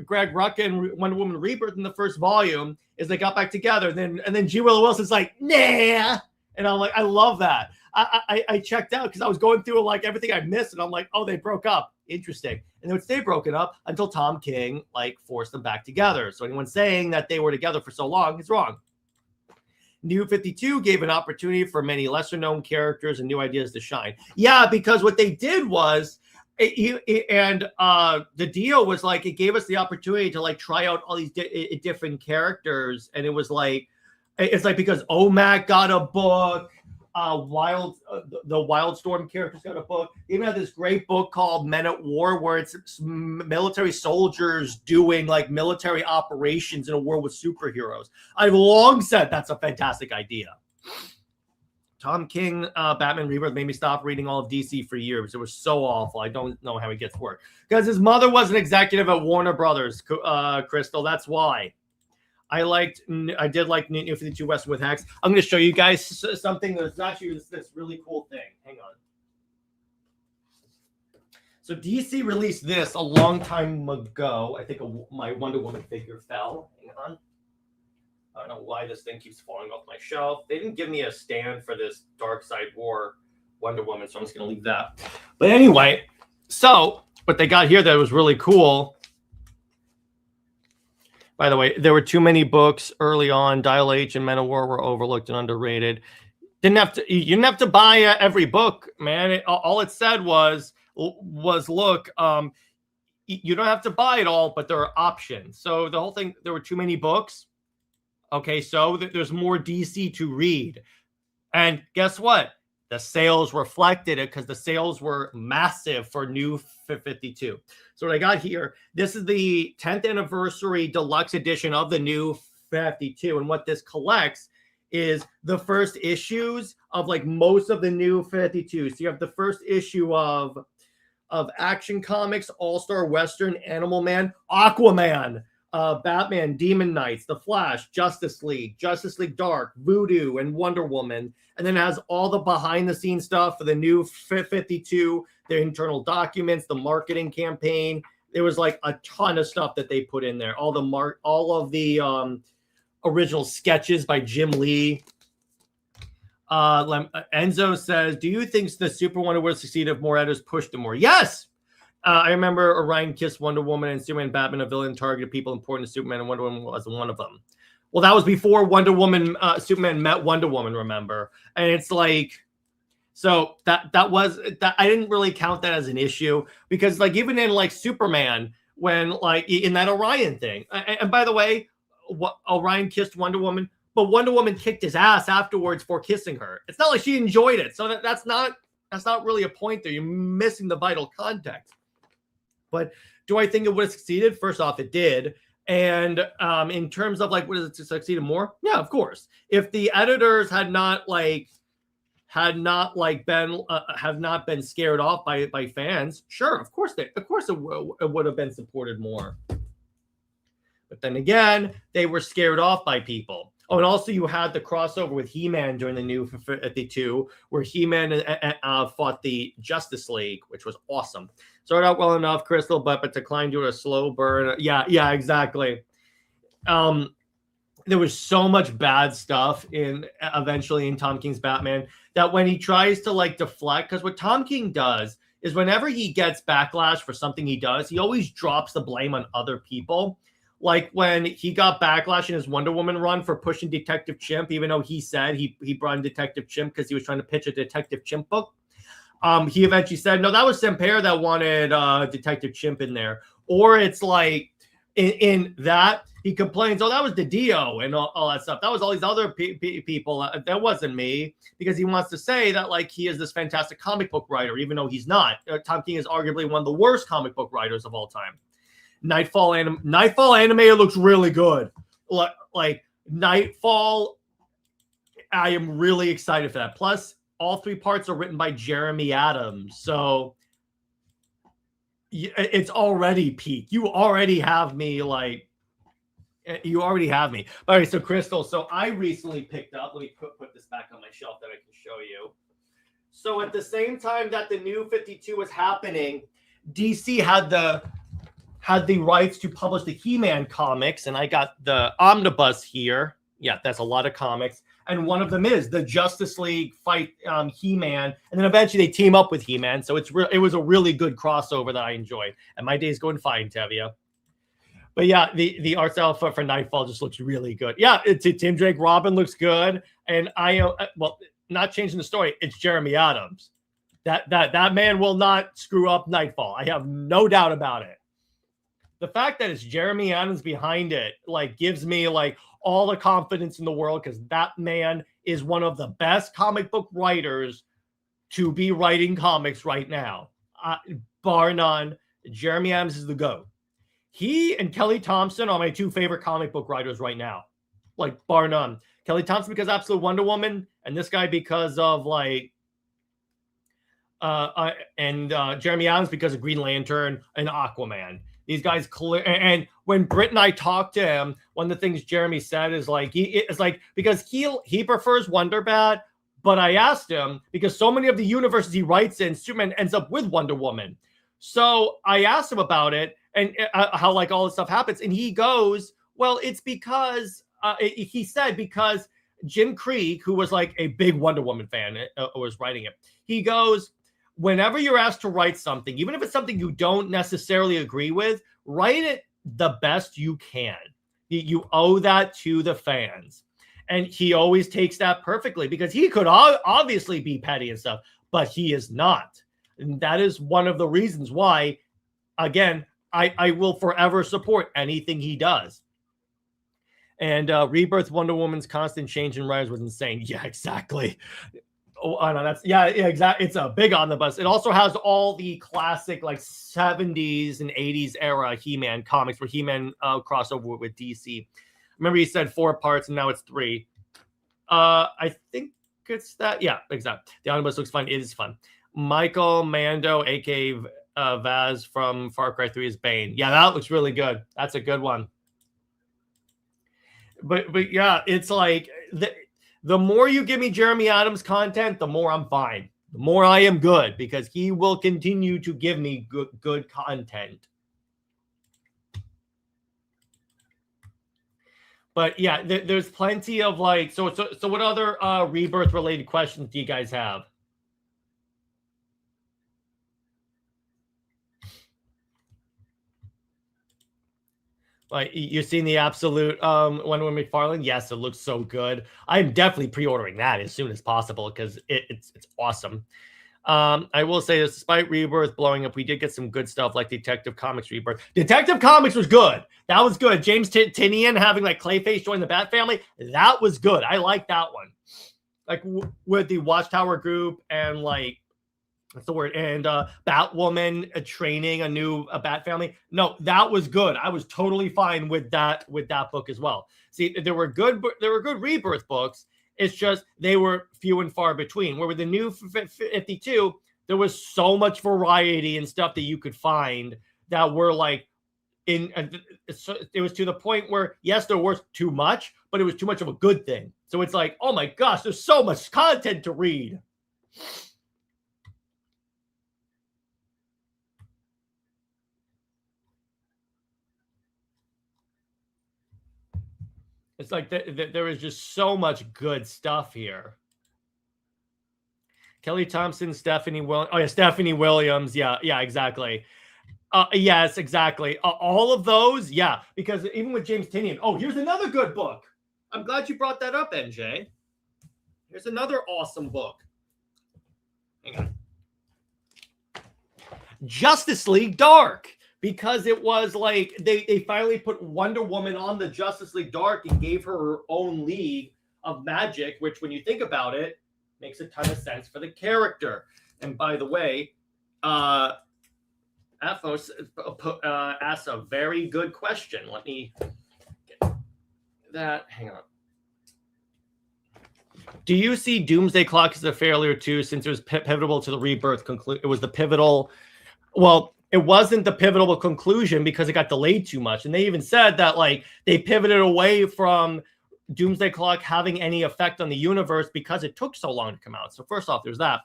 Greg Rucka and Wonder Woman Rebirth in the first volume, is they got back together. And then G. Willow Wilson's like, nah. And I'm like, I love that. I checked out because I was going through like everything I missed, and I'm like, oh, they broke up. Interesting. And they would stay broken up until Tom King like forced them back together. So anyone saying that they were together for so long is wrong. New 52 gave an opportunity for many lesser known characters and new ideas to shine. Yeah, because what they did was, the deal was like, it gave us the opportunity to like try out all these different characters. And it was like, it's like, because OMAC got a book, the Wildstorm characters got a book. They even had this great book called Men at War, where it's military soldiers doing like military operations in a war with superheroes. I've long said that's a fantastic idea. Tom King, Batman Rebirth made me stop reading all of DC for years. It was so awful. I don't know how he gets work. Because his mother was an executive at Warner Brothers, Crystal. That's why. I did like New 52 West with Hex. I'm going to show you guys something that's actually this really cool thing. Hang on. So DC released this a long time ago. I think my Wonder Woman figure fell. Hang on. I don't know why this thing keeps falling off my shelf. They didn't give me a stand for this Dark Side War Wonder Woman, so I'm just going to leave that. But anyway, so what they got here that was really cool. By the way, there were too many books early on. Dial H and Men of War were overlooked and underrated. You didn't have to buy every book, man. All it said was look, you don't have to buy it all, but there are options. So the whole thing, there were too many books. Okay, so there's more DC to read. And guess what? The sales reflected it, because the sales were massive for New 52. So what I got here, this is the 10th anniversary deluxe edition of the New 52. And what this collects is the first issues of like most of the New 52. So you have the first issue of Action Comics, All-Star Western, Animal Man, Aquaman, Batman, Demon Knights, The Flash, Justice League Dark, Voodoo, and Wonder Woman. And then it has all the behind-the-scenes stuff for the New 52, their internal documents, the marketing campaign. There was like a ton of stuff that they put in there. All of the original sketches by Jim Lee. Enzo says, do you think the Super Wonder would succeed if more editors pushed them more? Yes! I remember Orion kissed Wonder Woman and Superman, Batman, a villain targeted people important to Superman, and Wonder Woman was one of them. Well, that was before Wonder Woman, Superman met Wonder Woman, remember? And it's like, so that I didn't really count that as an issue, because like even in like Superman, when like in that Orion thing, and by the way, Orion kissed Wonder Woman, but Wonder Woman kicked his ass afterwards for kissing her. It's not like she enjoyed it. So that's not really a point there. You're missing the vital context. But do I think it would have succeeded? First off, it did. And in terms of like, would it succeeded more? Yeah, of course. If the editors had not been scared off by fans, sure, of course it would have been supported more. But then again, they were scared off by people. Oh, and also you had the crossover with He-Man during the New 52, where He-Man fought the Justice League, which was awesome. Started out well enough, Crystal, but declined due to a slow burn. Yeah, exactly. there was so much bad stuff in eventually in Tom King's Batman that when he tries to like deflect, because what Tom King does is whenever he gets backlash for something he does, he always drops the blame on other people. Like when he got backlash in his Wonder Woman run for pushing Detective Chimp, even though he said he brought in Detective Chimp because he was trying to pitch a Detective Chimp book. He eventually said, no, that was Sampere that wanted Detective Chimp in there. Or it's like in that he complains, oh, that was the Dio and all that stuff. That was all these other people. That wasn't me, because he wants to say that like he is this fantastic comic book writer, even though he's not. Tom King is arguably one of the worst comic book writers of all time. Nightfall animated looks really good. Like Nightfall, I am really excited for that. Plus, all 3 parts are written by Jeremy Adams, so it's already peak. You already have me like. You already have me. All right, so Crystal. So I recently picked up. Let me put this back on my shelf that I can show you. So at the same time that the New 52 was happening, DC had the rights to publish the He-Man comics, and I got the omnibus here. Yeah, that's a lot of comics, and one of them is the Justice League fight He-Man, and then eventually they team up with He-Man. So it was a really good crossover that I enjoyed, and my day's going fine, Tevia. But yeah, the art style for Nightfall just looks really good. Yeah, Tim Drake Robin looks good, and well, not changing the story. It's Jeremy Adams. That man will not screw up Nightfall. I have no doubt about it. The fact that it's Jeremy Adams behind it like gives me like all the confidence in the world, because that man is one of the best comic book writers to be writing comics right now, bar none. Jeremy Adams is the GOAT. He and Kelly Thompson are my 2 favorite comic book writers right now, like bar none. Kelly Thompson because Absolute Wonder Woman, and this guy because of like, Jeremy Adams because of Green Lantern and Aquaman. These guys clear. And when Britt and I talked to him, one of the things Jeremy said is like because he prefers Wonder Bat, but I asked him because so many of the universes he writes in, Superman ends up with Wonder Woman. So I asked him about it and how like all this stuff happens, and he goes, well, it's because he said because Jim Krieg, who was like a big Wonder Woman fan, was writing it. He goes, whenever you're asked to write something, even if it's something you don't necessarily agree with, write it the best you can. You owe that to the fans. And he always takes that perfectly, because he could obviously be petty and stuff, but he is not. And that is one of the reasons why, again, I will forever support anything he does. And Rebirth Wonder Woman's constant change in writers was insane. Yeah, exactly. Oh, no, that's exactly. It's a big omnibus. It also has all the classic like 70s and 80s era He-Man comics where He-Man crossover with DC. Remember, he said 4 parts and now it's 3. I think it's that. Yeah, exactly. The omnibus looks fun. It is fun. Michael Mando, aka Vaz from Far Cry 3 is Bane. Yeah, that looks really good. That's a good one. But yeah, it's like the more you give me Jeremy Adams content, the more I'm fine. The more I am good, because he will continue to give me good content. But yeah, there's plenty of like, so what other Rebirth related questions do you guys have? Like, you've seen the absolute Wonder Woman McFarlane? Yes, it looks so good. I'm definitely pre-ordering that as soon as possible because it's awesome. I will say this, despite Rebirth blowing up, we did get some good stuff like Detective Comics Rebirth. Detective Comics was good. That was good. James Tinian having like Clayface join the Bat family. That was good. I like that one. Like with the Watchtower group and like, what's the word? And Batwoman training a new Bat family. No, that was good. I was totally fine with that book as well. See, there were good Rebirth books. It's just they were few and far between. Where with the New 52, there was so much variety and stuff that you could find that were like it was to the point where yes, there was too much, but it was too much of a good thing. So it's like, oh my gosh, there's so much content to read. It's like there is just so much good stuff here. Kelly Thompson, Stephanie Williams. Oh yeah, Stephanie Williams. Yeah, exactly. Yes, exactly. All of those, yeah, because even with James Tynion. Oh, here's another good book. I'm glad you brought that up, NJ. Here's another awesome book. Hang on. Justice League Dark, because it was like they finally put Wonder Woman on the Justice League Dark and gave her own league of magic, which when you think about it, makes a ton of sense for the character. And by the way, Athos asks a very good question. Let me get that. Hang on. Do you see Doomsday Clock as a failure too, since it was pivotal to the Rebirth conclusion? It was the pivotal. Well, it wasn't the pivotal conclusion because it got delayed too much. And they even said that like they pivoted away from Doomsday Clock having any effect on the universe because it took so long to come out. So first off, there's that.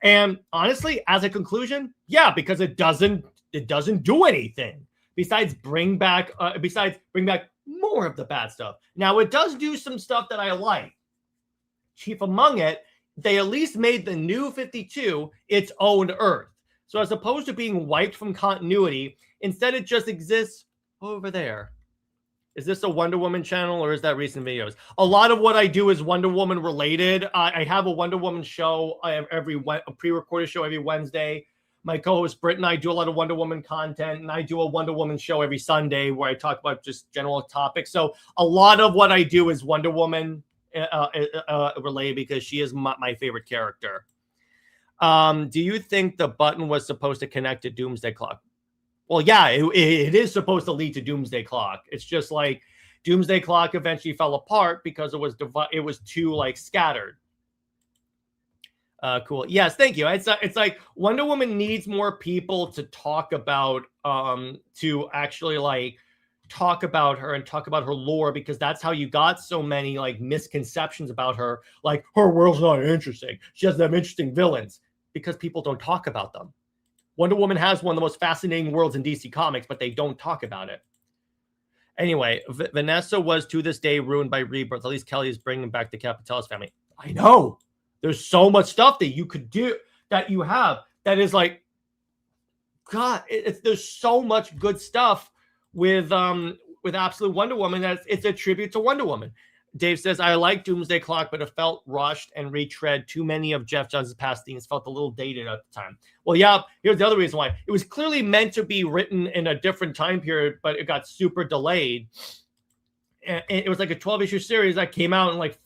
And honestly, as a conclusion, yeah, because it doesn't do anything besides bring back more of the bad stuff. Now it does do some stuff that I like. Chief among it, they at least made the New 52 its own Earth. So as opposed to being wiped from continuity, instead it just exists over there. Is this a Wonder Woman channel or is that recent videos? A lot of what I do is Wonder Woman related. I have a Wonder Woman show a pre-recorded show every Wednesday. My co-host Britt and I do a lot of Wonder Woman content, and I do a Wonder Woman show every Sunday where I talk about just general topics. So a lot of what I do is Wonder Woman related because she is my favorite character. Do you think the button was supposed to connect to Doomsday Clock? Well, yeah, it is supposed to lead to Doomsday Clock. It's just like Doomsday Clock eventually fell apart because it was too like scattered. Cool. Yes, thank you. It's like Wonder Woman needs more people to talk about, to actually like talk about her and talk about her lore, because that's how you got so many like misconceptions about her. Like her world's not interesting. She doesn't have interesting villains because people don't talk about them. Wonder Woman has one of the most fascinating worlds in DC Comics, but they don't talk about it. Anyway, Vanessa was to this day ruined by Rebirth. At least Kelly is bringing back the Capitelis family. I know. There's so much stuff that you could do, that you have, that is like, God, there's so much good stuff with Absolute Wonder Woman that it's a tribute to Wonder Woman. Dave says, I like Doomsday Clock, but it felt rushed and retread. Too many of Jeff Johns' past things felt a little dated at the time. Well, yeah, here's the other reason why. It was clearly meant to be written in a different time period, but it got super delayed. And it was like a 12-issue series that came out in like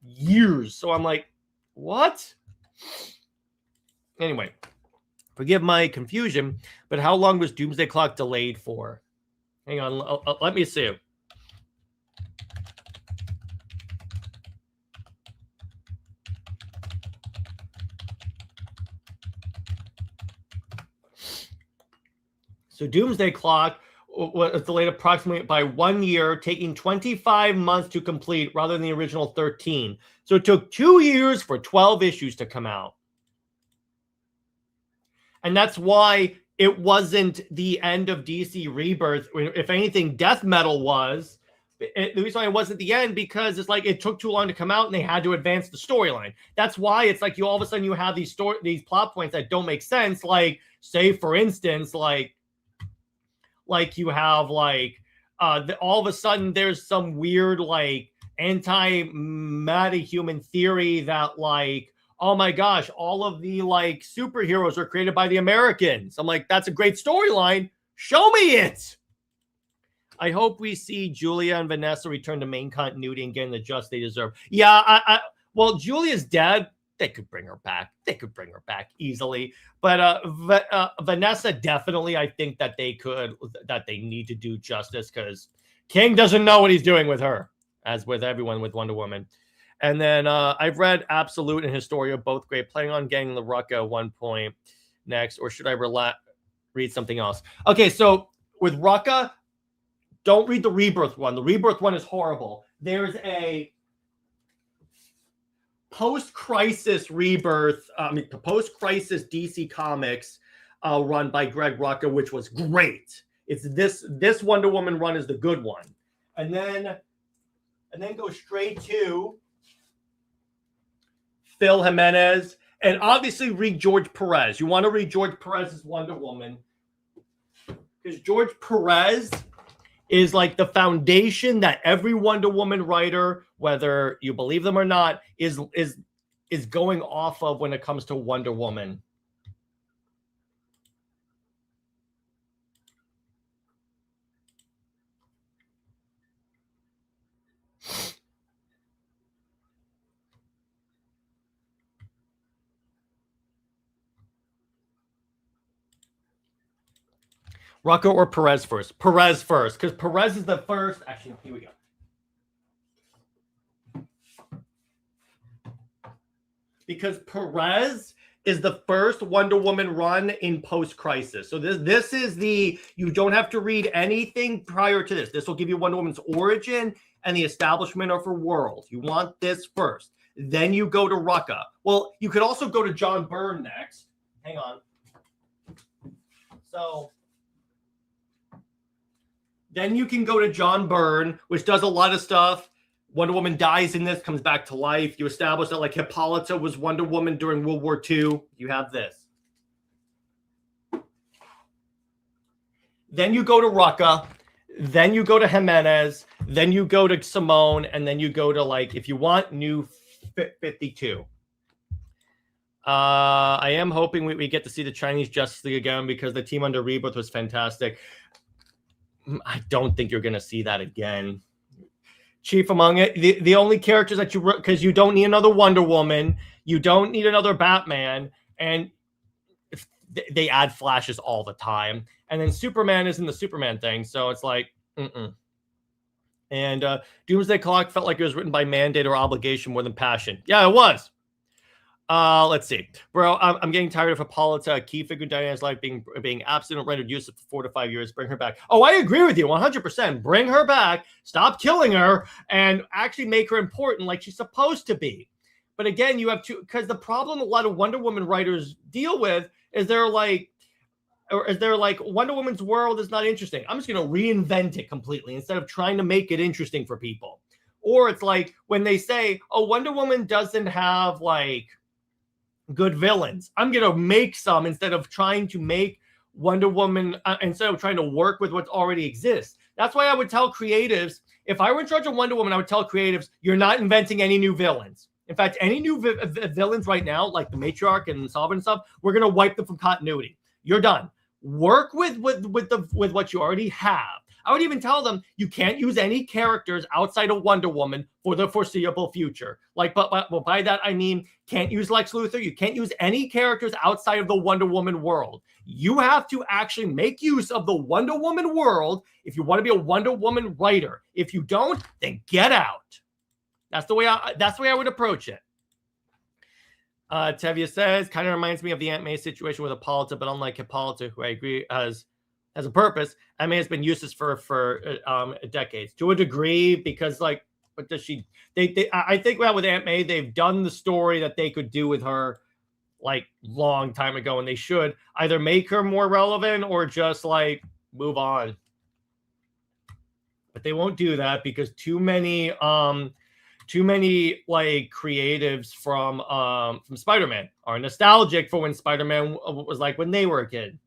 years. So I'm like, what? Anyway, forgive my confusion, but how long was Doomsday Clock delayed for? Hang on, let me see. So Doomsday Clock was delayed approximately by 1 year, taking 25 months to complete rather than the original 13. So it took 2 years for 12 issues to come out. And that's why it wasn't the end of DC Rebirth. If anything, Death Metal was. The reason why it wasn't the end, because it's like it took too long to come out and they had to advance the storyline. That's why it's like you all of a sudden you have these plot points that don't make sense. Like, say, for instance, like you have like all of a sudden there's some weird like anti-meta-human theory that like, oh my gosh, all of the like superheroes are created by the Americans. I'm like, that's a great storyline. Show me it. I hope we see Julia and Vanessa return to main continuity and getting the just they deserve. Yeah, well, Julia's dead. They could bring her back. They could bring her back easily. But Vanessa, definitely, I think that they need to do justice, because King doesn't know what he's doing with her, as with everyone with Wonder Woman. And then I've read Absolute and Historia, both great. Planning on getting the Rucka at one point next, or should I read something else? Okay, so with Rucka, don't read the Rebirth one. The Rebirth one is horrible. There's a post-crisis Rebirth, post-crisis DC Comics run by Greg Rucka, which was great. It's this Wonder Woman run is the good one. And then and then go straight to Phil Jimenez, and obviously read George Perez. You want to read George Perez's Wonder Woman, because George Perez is like the foundation that every Wonder Woman writer, whether you believe them or not, is going off of when it comes to Wonder Woman. Rucka or Perez first? Perez first, because Perez is the first. Actually, here we go. Because Perez is the first Wonder Woman run in post-crisis. So this is the, you don't have to read anything prior to this. This will give you Wonder Woman's origin and the establishment of her world. You want this first. Then you go to Rucka. Well, you could also go to John Byrne next. Hang on. So then you can go to John Byrne, which does a lot of stuff. Wonder Woman dies in this, comes back to life. You establish that like Hippolyta was Wonder Woman during World War II. You have this. Then you go to Rucka. Then you go to Jimenez. Then you go to Simone. And then you go to, like, if you want, New 52. I am hoping we get to see the Chinese Justice League again, because the team under Rebirth was fantastic. I don't think you're going to see that again. Chief among it, the only characters that you, because you don't need another Wonder Woman, you don't need another Batman, and they add flashes all the time. And then Superman isn't the Superman thing, so it's like, And Doomsday Clock felt like it was written by mandate or obligation more than passion. Yeah, it was. Let's see, bro. I'm getting tired of Hippolyta, a key figure in Diana's life, being absent or rendered useless for 4 to 5 years. Bring her back. Oh, I agree with you 100%. Bring her back. Stop killing her, and actually make her important, like she's supposed to be. But again, you have to, because the problem a lot of Wonder Woman writers deal with is they're like, Wonder Woman's world is not interesting. I'm just going to reinvent it completely instead of trying to make it interesting for people. Or it's like when they say, oh, Wonder Woman doesn't have like good villains. I'm going to make some instead of trying to make Wonder Woman, instead of trying to work with what already exists. That's why I would tell creatives, if I were in charge of Wonder Woman, I would tell creatives, you're not inventing any new villains. In fact, any new villains right now, like the Matriarch and Sovereign and stuff, we're going to wipe them from continuity. You're done. Work with what you already have. I would even tell them you can't use any characters outside of Wonder Woman for the foreseeable future. Like, but by that I mean can't use Lex Luthor. You can't use any characters outside of the Wonder Woman world. You have to actually make use of the Wonder Woman world if you want to be a Wonder Woman writer. If you don't, then get out. That's the way I would approach it. Tevye says, kind of reminds me of the Aunt May situation with Hippolyta, but unlike Hippolyta, who I agree has a purpose, Aunt May has been useless for decades to a degree, because like, what does she? I think that with Aunt May, they've done the story that they could do with her like long time ago, and they should either make her more relevant or just like move on. But they won't do that because too many like creatives from Spider-Man are nostalgic for when Spider-Man was like when they were a kid.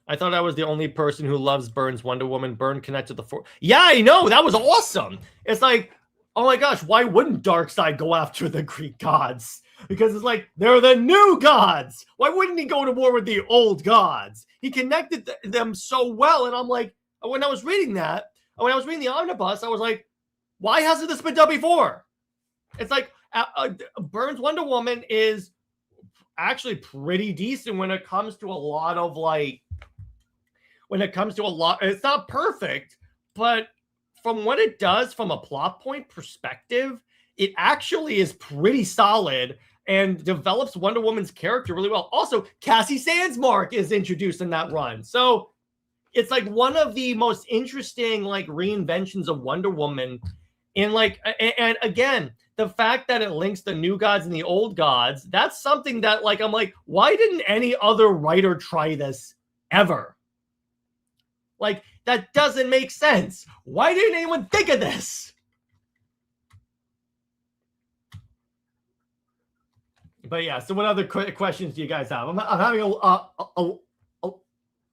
I thought I was the only person who loves Byrne's Wonder Woman. Byrne connected the four. Yeah, I know. That was awesome. It's like, oh my gosh, why wouldn't Darkseid go after the Greek gods? Because it's like, they're the new gods. Why wouldn't he go to war with the old gods? He connected them so well. And I'm like, when I was reading that, when I was reading the omnibus, I was like, why hasn't this been done before? It's like Byrne's Wonder Woman is actually pretty decent when it comes to a lot of like, it's not perfect, but from what it does from a plot point perspective, it actually is pretty solid and develops Wonder Woman's character really well. Also, Cassie Sandsmark is introduced in that run. So it's like one of the most interesting like reinventions of Wonder Woman in like, and again, the fact that it links the new gods and the old gods, that's something that like, I'm like, why didn't any other writer try this ever? Like, that doesn't make sense. Why didn't anyone think of this? But yeah, so what other questions do you guys have? I'm having a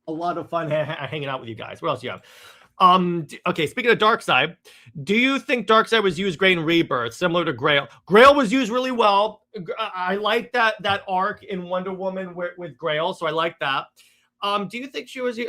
lot of fun hanging out with you guys. What else do you have? Okay, speaking of Darkseid, do you think Darkseid was used great in Rebirth, similar to Grail? Grail was used really well. I like that arc in Wonder Woman with Grail, so I like that. Do you think she was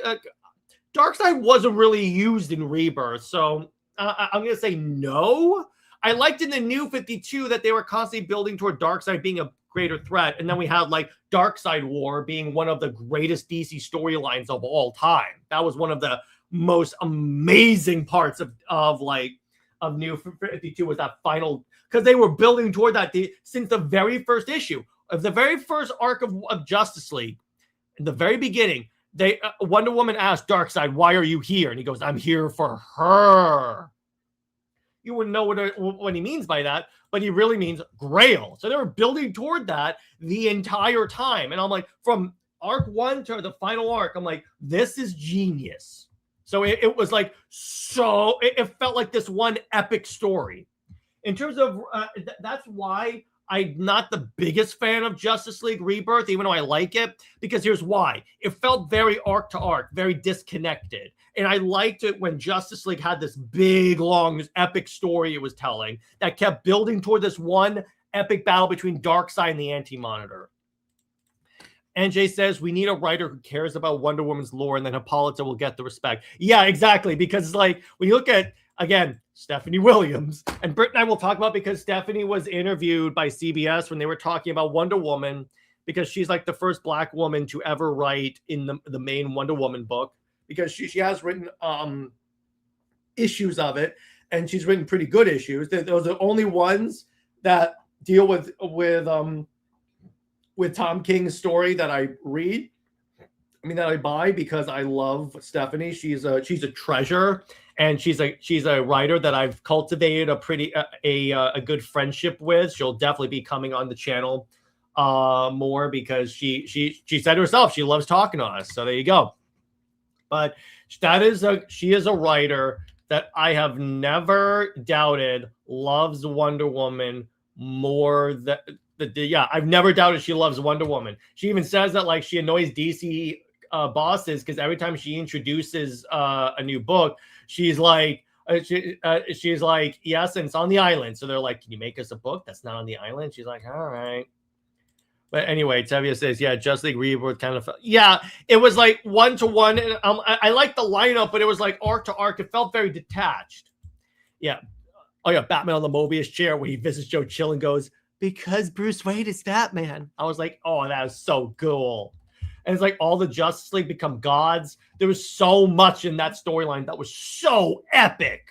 Darkseid wasn't really used in Rebirth, so I'm gonna say no. I liked in the New 52 that they were constantly building toward Darkseid being a greater threat, and then we had like Darkseid War being one of the greatest DC storylines of all time. That was one of the most amazing parts of New 52 was that final, because they were building toward that since the very first issue of the very first arc of Justice League. In the very beginning, Wonder Woman asked Darkseid, "Why are you here?" And he goes, "I'm here for her." You wouldn't know what he means by that, but he really means Grail. So they were building toward that the entire time. And I'm like, from arc 1 to the final arc, I'm like, this is genius. So it was like, it felt like this one epic story. In terms of, that's why I'm not the biggest fan of Justice League Rebirth, even though I like it, because here's why. It felt very arc to arc, very disconnected. And I liked it when Justice League had this big, long, epic story it was telling that kept building toward this one epic battle between Darkseid and the Anti-Monitor. NJ says, we need a writer who cares about Wonder Woman's lore, and then Hippolyta will get the respect. Yeah, exactly. Because like when you look at, again, Stephanie Williams, and Britt and I will talk about, because Stephanie was interviewed by CBS when they were talking about Wonder Woman, because she's like the first Black woman to ever write in the main Wonder Woman book, because she has written issues of it, and she's written pretty good issues. Those are the only ones that deal with Tom King's story that I read. I mean, that I buy, because I love Stephanie. She's a treasure, and she's a writer that I've cultivated a good friendship with. She'll definitely be coming on the channel more, because she said herself she loves talking to us. So there you go. But she is a writer that I have never doubted loves Wonder Woman more than. Yeah, I've never doubted she loves Wonder Woman. She even says that like she annoys DC bosses, because every time she introduces a new book, she's like, she's like, yes, and it's on the island. So they're like, can you make us a book that's not on the island? She's like, all right. But anyway, Tevia says, yeah, Justice League Rebirth kind of, yeah, it was like 1-to-1. And I like the lineup, but it was like arc to arc. It felt very detached. Yeah. Oh yeah, Batman on the Mobius chair where he visits Joe Chill and goes, because Bruce Wayne is Batman. I was like, oh, that is so cool. And it's like all the Justice League become gods. There was so much in that storyline that was so epic.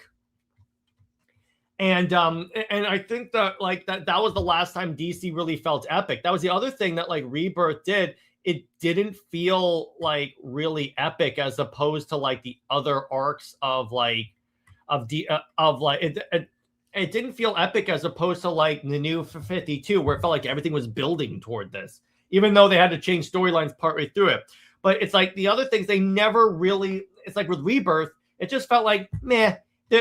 And I think that like that was the last time DC really felt epic. That was the other thing that like Rebirth did. It didn't feel like really epic as opposed to like the other arcs of it didn't feel epic as opposed to like the New 52, where it felt like everything was building toward this, even though they had to change storylines partway through it. But it's like the other things, they never really, it's like with Rebirth, it just felt like, meh.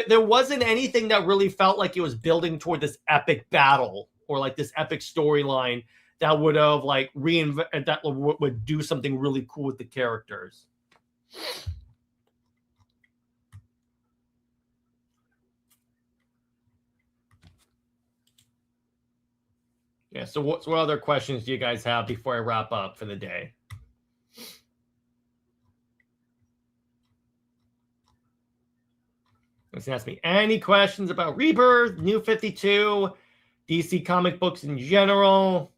There wasn't anything that really felt like it was building toward this epic battle or like this epic storyline that would have like that would do something really cool with the characters. Yeah, so what other questions do you guys have before I wrap up for the day? Let's ask me any questions about Rebirth, New 52, DC comic books in general.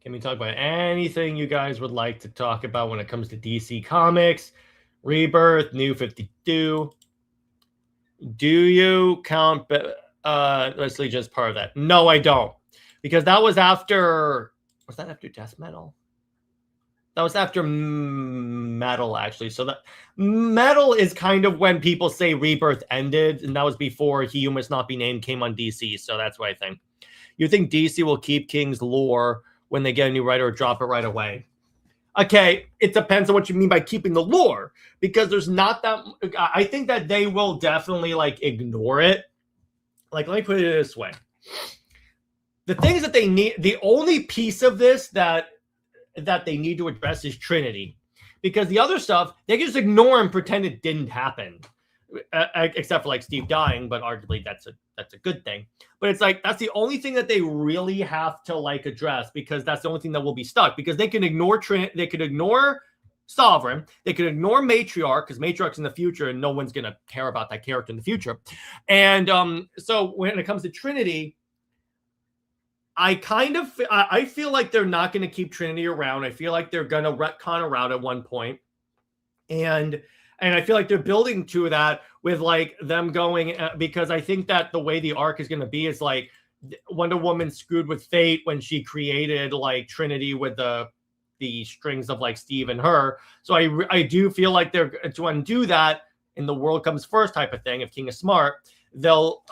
Can we talk about anything you guys would like to talk about when it comes to DC Comics, Rebirth, New 52? Do you count Leslie just part of that? No, I don't. Because that was after Was that after Death Metal? That was after Metal, actually. So that Metal is kind of when people say Rebirth ended, and that was before He Who Must Not Be Named came on DC. So that's what I think. You think DC will keep King's lore when they get a new writer or drop it right away? Okay, it depends on what you mean by keeping the lore, because there's not that. I think that they will definitely like ignore it. Like, let me put it this way: the things that they need, the only piece of this that they need to address is Trinity, because the other stuff they can just ignore and pretend it didn't happen, except for like Steve dying, but arguably that's a good thing. But it's like that's the only thing that they really have to like address, because that's the only thing that will be stuck, because they can ignore they could ignore Sovereign, they could ignore Matriarch, because Matriarch's in the future and no one's gonna care about that character in the future. And so when it comes to Trinity, I feel like they're not going to keep Trinity around. I feel like they're going to retcon around at one point. And I feel like they're building to that with like them going, because I think that the way the arc is going to be is like Wonder Woman screwed with fate when she created like Trinity with the strings of like Steve and her. So I do feel like they're to undo that in the world comes first type of thing. If King is smart, they'll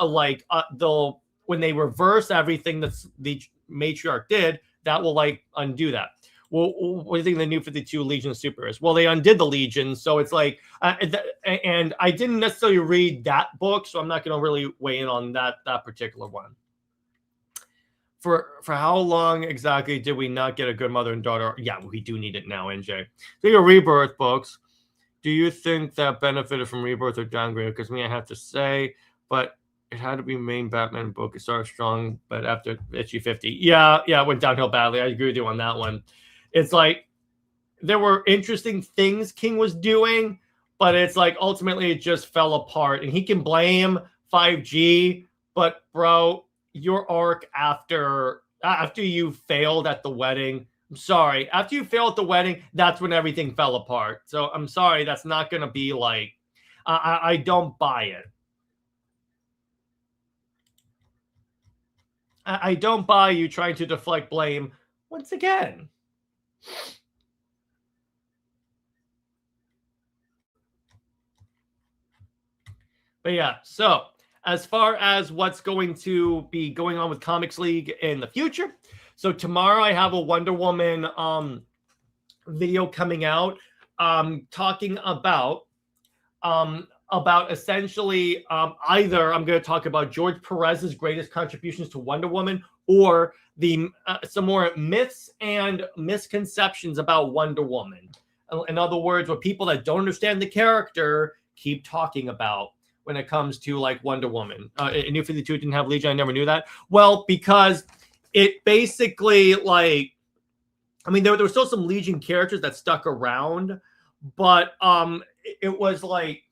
when they reverse everything that the Matriarch did, that will like undo that. Well, what do you think the New 52 Legion of Super is? Well, they undid the Legion, so it's like, and I didn't necessarily read that book, so I'm not going to really weigh in on that particular one. For how long exactly did we not get a good mother and daughter? Yeah, we do need it now, NJ. So your Rebirth books, do you think that benefited from Rebirth or downgraded? Because I have to say, but it had to be main Batman book. It started strong, but after issue 50, yeah, it went downhill badly. I agree with you on that one. It's like there were interesting things King was doing, but it's like ultimately it just fell apart. And he can blame 5G, but bro, your arc after you failed at the wedding, I'm sorry, after you failed at the wedding, that's when everything fell apart. So I'm sorry, that's not going to be like, I don't buy it. I don't buy you trying to deflect blame once again. But yeah, so as far as what's going to be going on with Comics League in the future, so tomorrow I have a Wonder Woman video coming out talking about essentially either I'm going to talk about George Perez's greatest contributions to Wonder Woman, or the some more myths and misconceptions about Wonder Woman. In other words, what people that don't understand the character keep talking about when it comes to like Wonder Woman. New 52 didn't have Legion. I never knew that. Well, because it basically like, I mean, there were still some Legion characters that stuck around, but it was like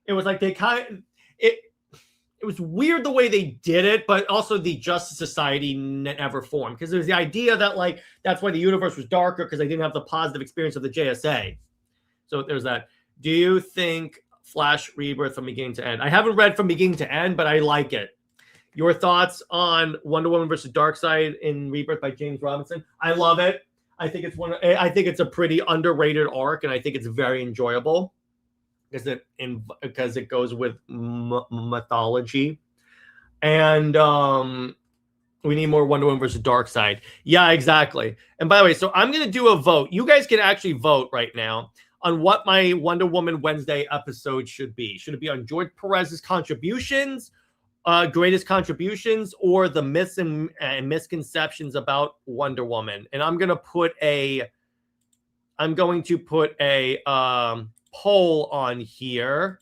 they kind of, it was weird the way they did it, but also the Justice Society never formed, because there's the idea that like that's why the universe was darker, because they didn't have the positive experience of the JSA. So there's that. Do you think Flash Rebirth from beginning to end? I haven't read from beginning to end, but I like it. Your thoughts on Wonder Woman versus Darkseid in Rebirth by James Robinson? I love it. I think it's a pretty underrated arc, and I think it's very enjoyable because it goes with mythology, and we need more Wonder Woman versus Darkseid. Yeah, exactly. And by the way, so I'm going to do a vote. You guys can actually vote right now on what my Wonder Woman Wednesday episode should be. Should it be on George Perez's contributions, greatest contributions, or the myths and misconceptions about Wonder Woman? And I'm going to put a poll on here,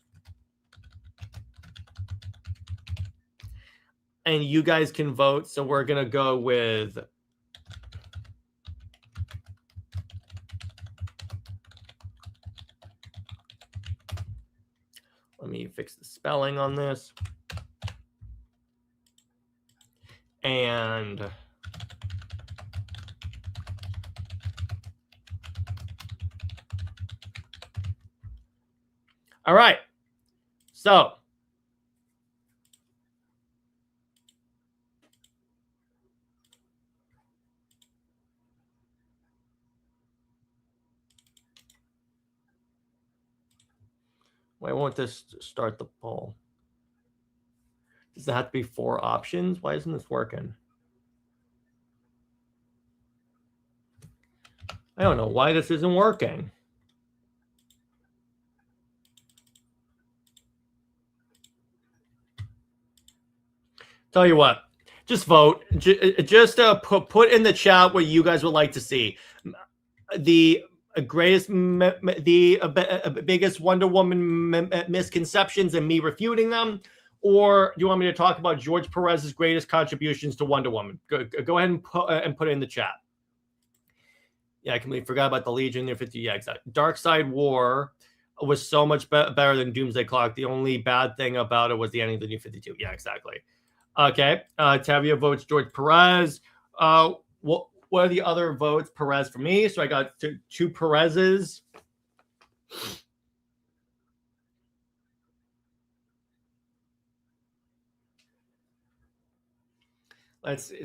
and you guys can vote. So we're going to go with let me fix the spelling on this. And all right. So Why won't this start the poll? Does it have to be 4 options? Why isn't this working? I don't know why this isn't working. Tell you what, just vote. Just put in the chat what you guys would like to see. The greatest, the biggest Wonder Woman misconceptions and me refuting them, or do you want me to talk about George Perez's greatest contributions to Wonder Woman? Go ahead and put it in the chat. Yeah, I completely forgot about the Legion. New 50. Yeah, exactly. Darkseid War was so much better than Doomsday Clock. The only bad thing about it was the ending of the New 52. Yeah, exactly. Okay. Tavia votes George Perez. What are the other votes? Perez for me. So I got two Perez's.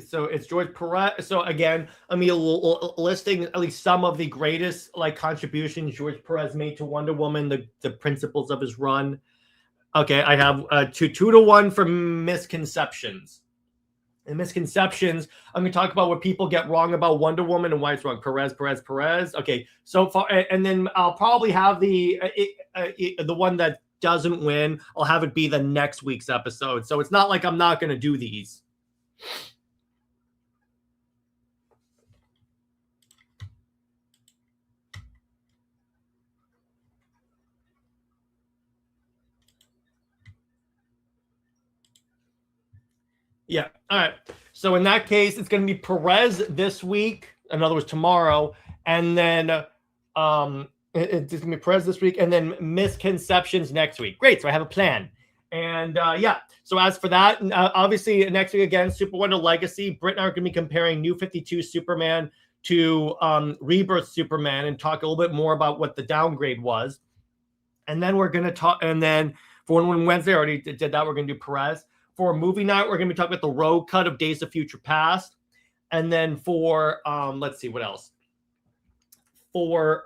So it's George Perez. So again, I'm listing at least some of the greatest contributions George Perez made to Wonder Woman, the principles of his run. Okay, I have 2-1 for misconceptions. And misconceptions, I'm going to talk about what people get wrong about Wonder Woman and why it's wrong. Perez. Okay, so far, and then I'll probably have the one that doesn't win. I'll have it be the next week's episode. So it's not like I'm not going to do these. Yeah. All right. So in that case, it's going to be Perez this week. In other words, tomorrow, and then it's going to be Perez this week, and then misconceptions next week. Great. So I have a plan. And yeah. So as for that, obviously next week again, Super Wonder Legacy. Britt and I are going to be comparing New 52 Superman to Rebirth Superman and talk a little bit more about what the downgrade was. And then we're going to talk. And then for one Wednesday, I already did that. We're going to do Perez. For movie night, we're going to be talking about the road cut of Days of Future Past. And then for, let's see, what else? For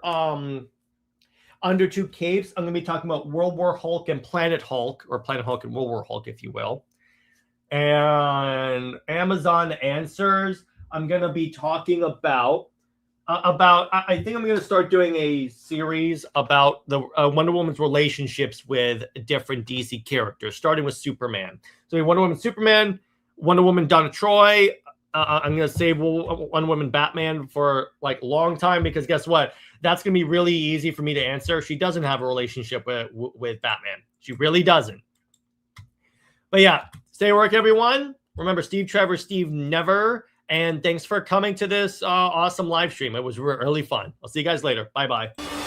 Under Two Capes, I'm going to be talking about World War Hulk and Planet Hulk, or Planet Hulk and World War Hulk, if you will. And Amazon Answers, I'm going to be talking about I think I'm going to start doing a series about the Wonder Woman's relationships with different DC characters, starting with Superman. So Wonder Woman, Superman, Wonder Woman, Donna Troy. I'm going to save Wonder Woman, Batman for a long time, because guess what? That's going to be really easy for me to answer. She doesn't have a relationship with Batman. She really doesn't. But yeah, stay at work, everyone. Remember, Steve Trevor, Steve Never. And thanks for coming to this awesome live stream. It was really fun. I'll see you guys later. Bye-bye.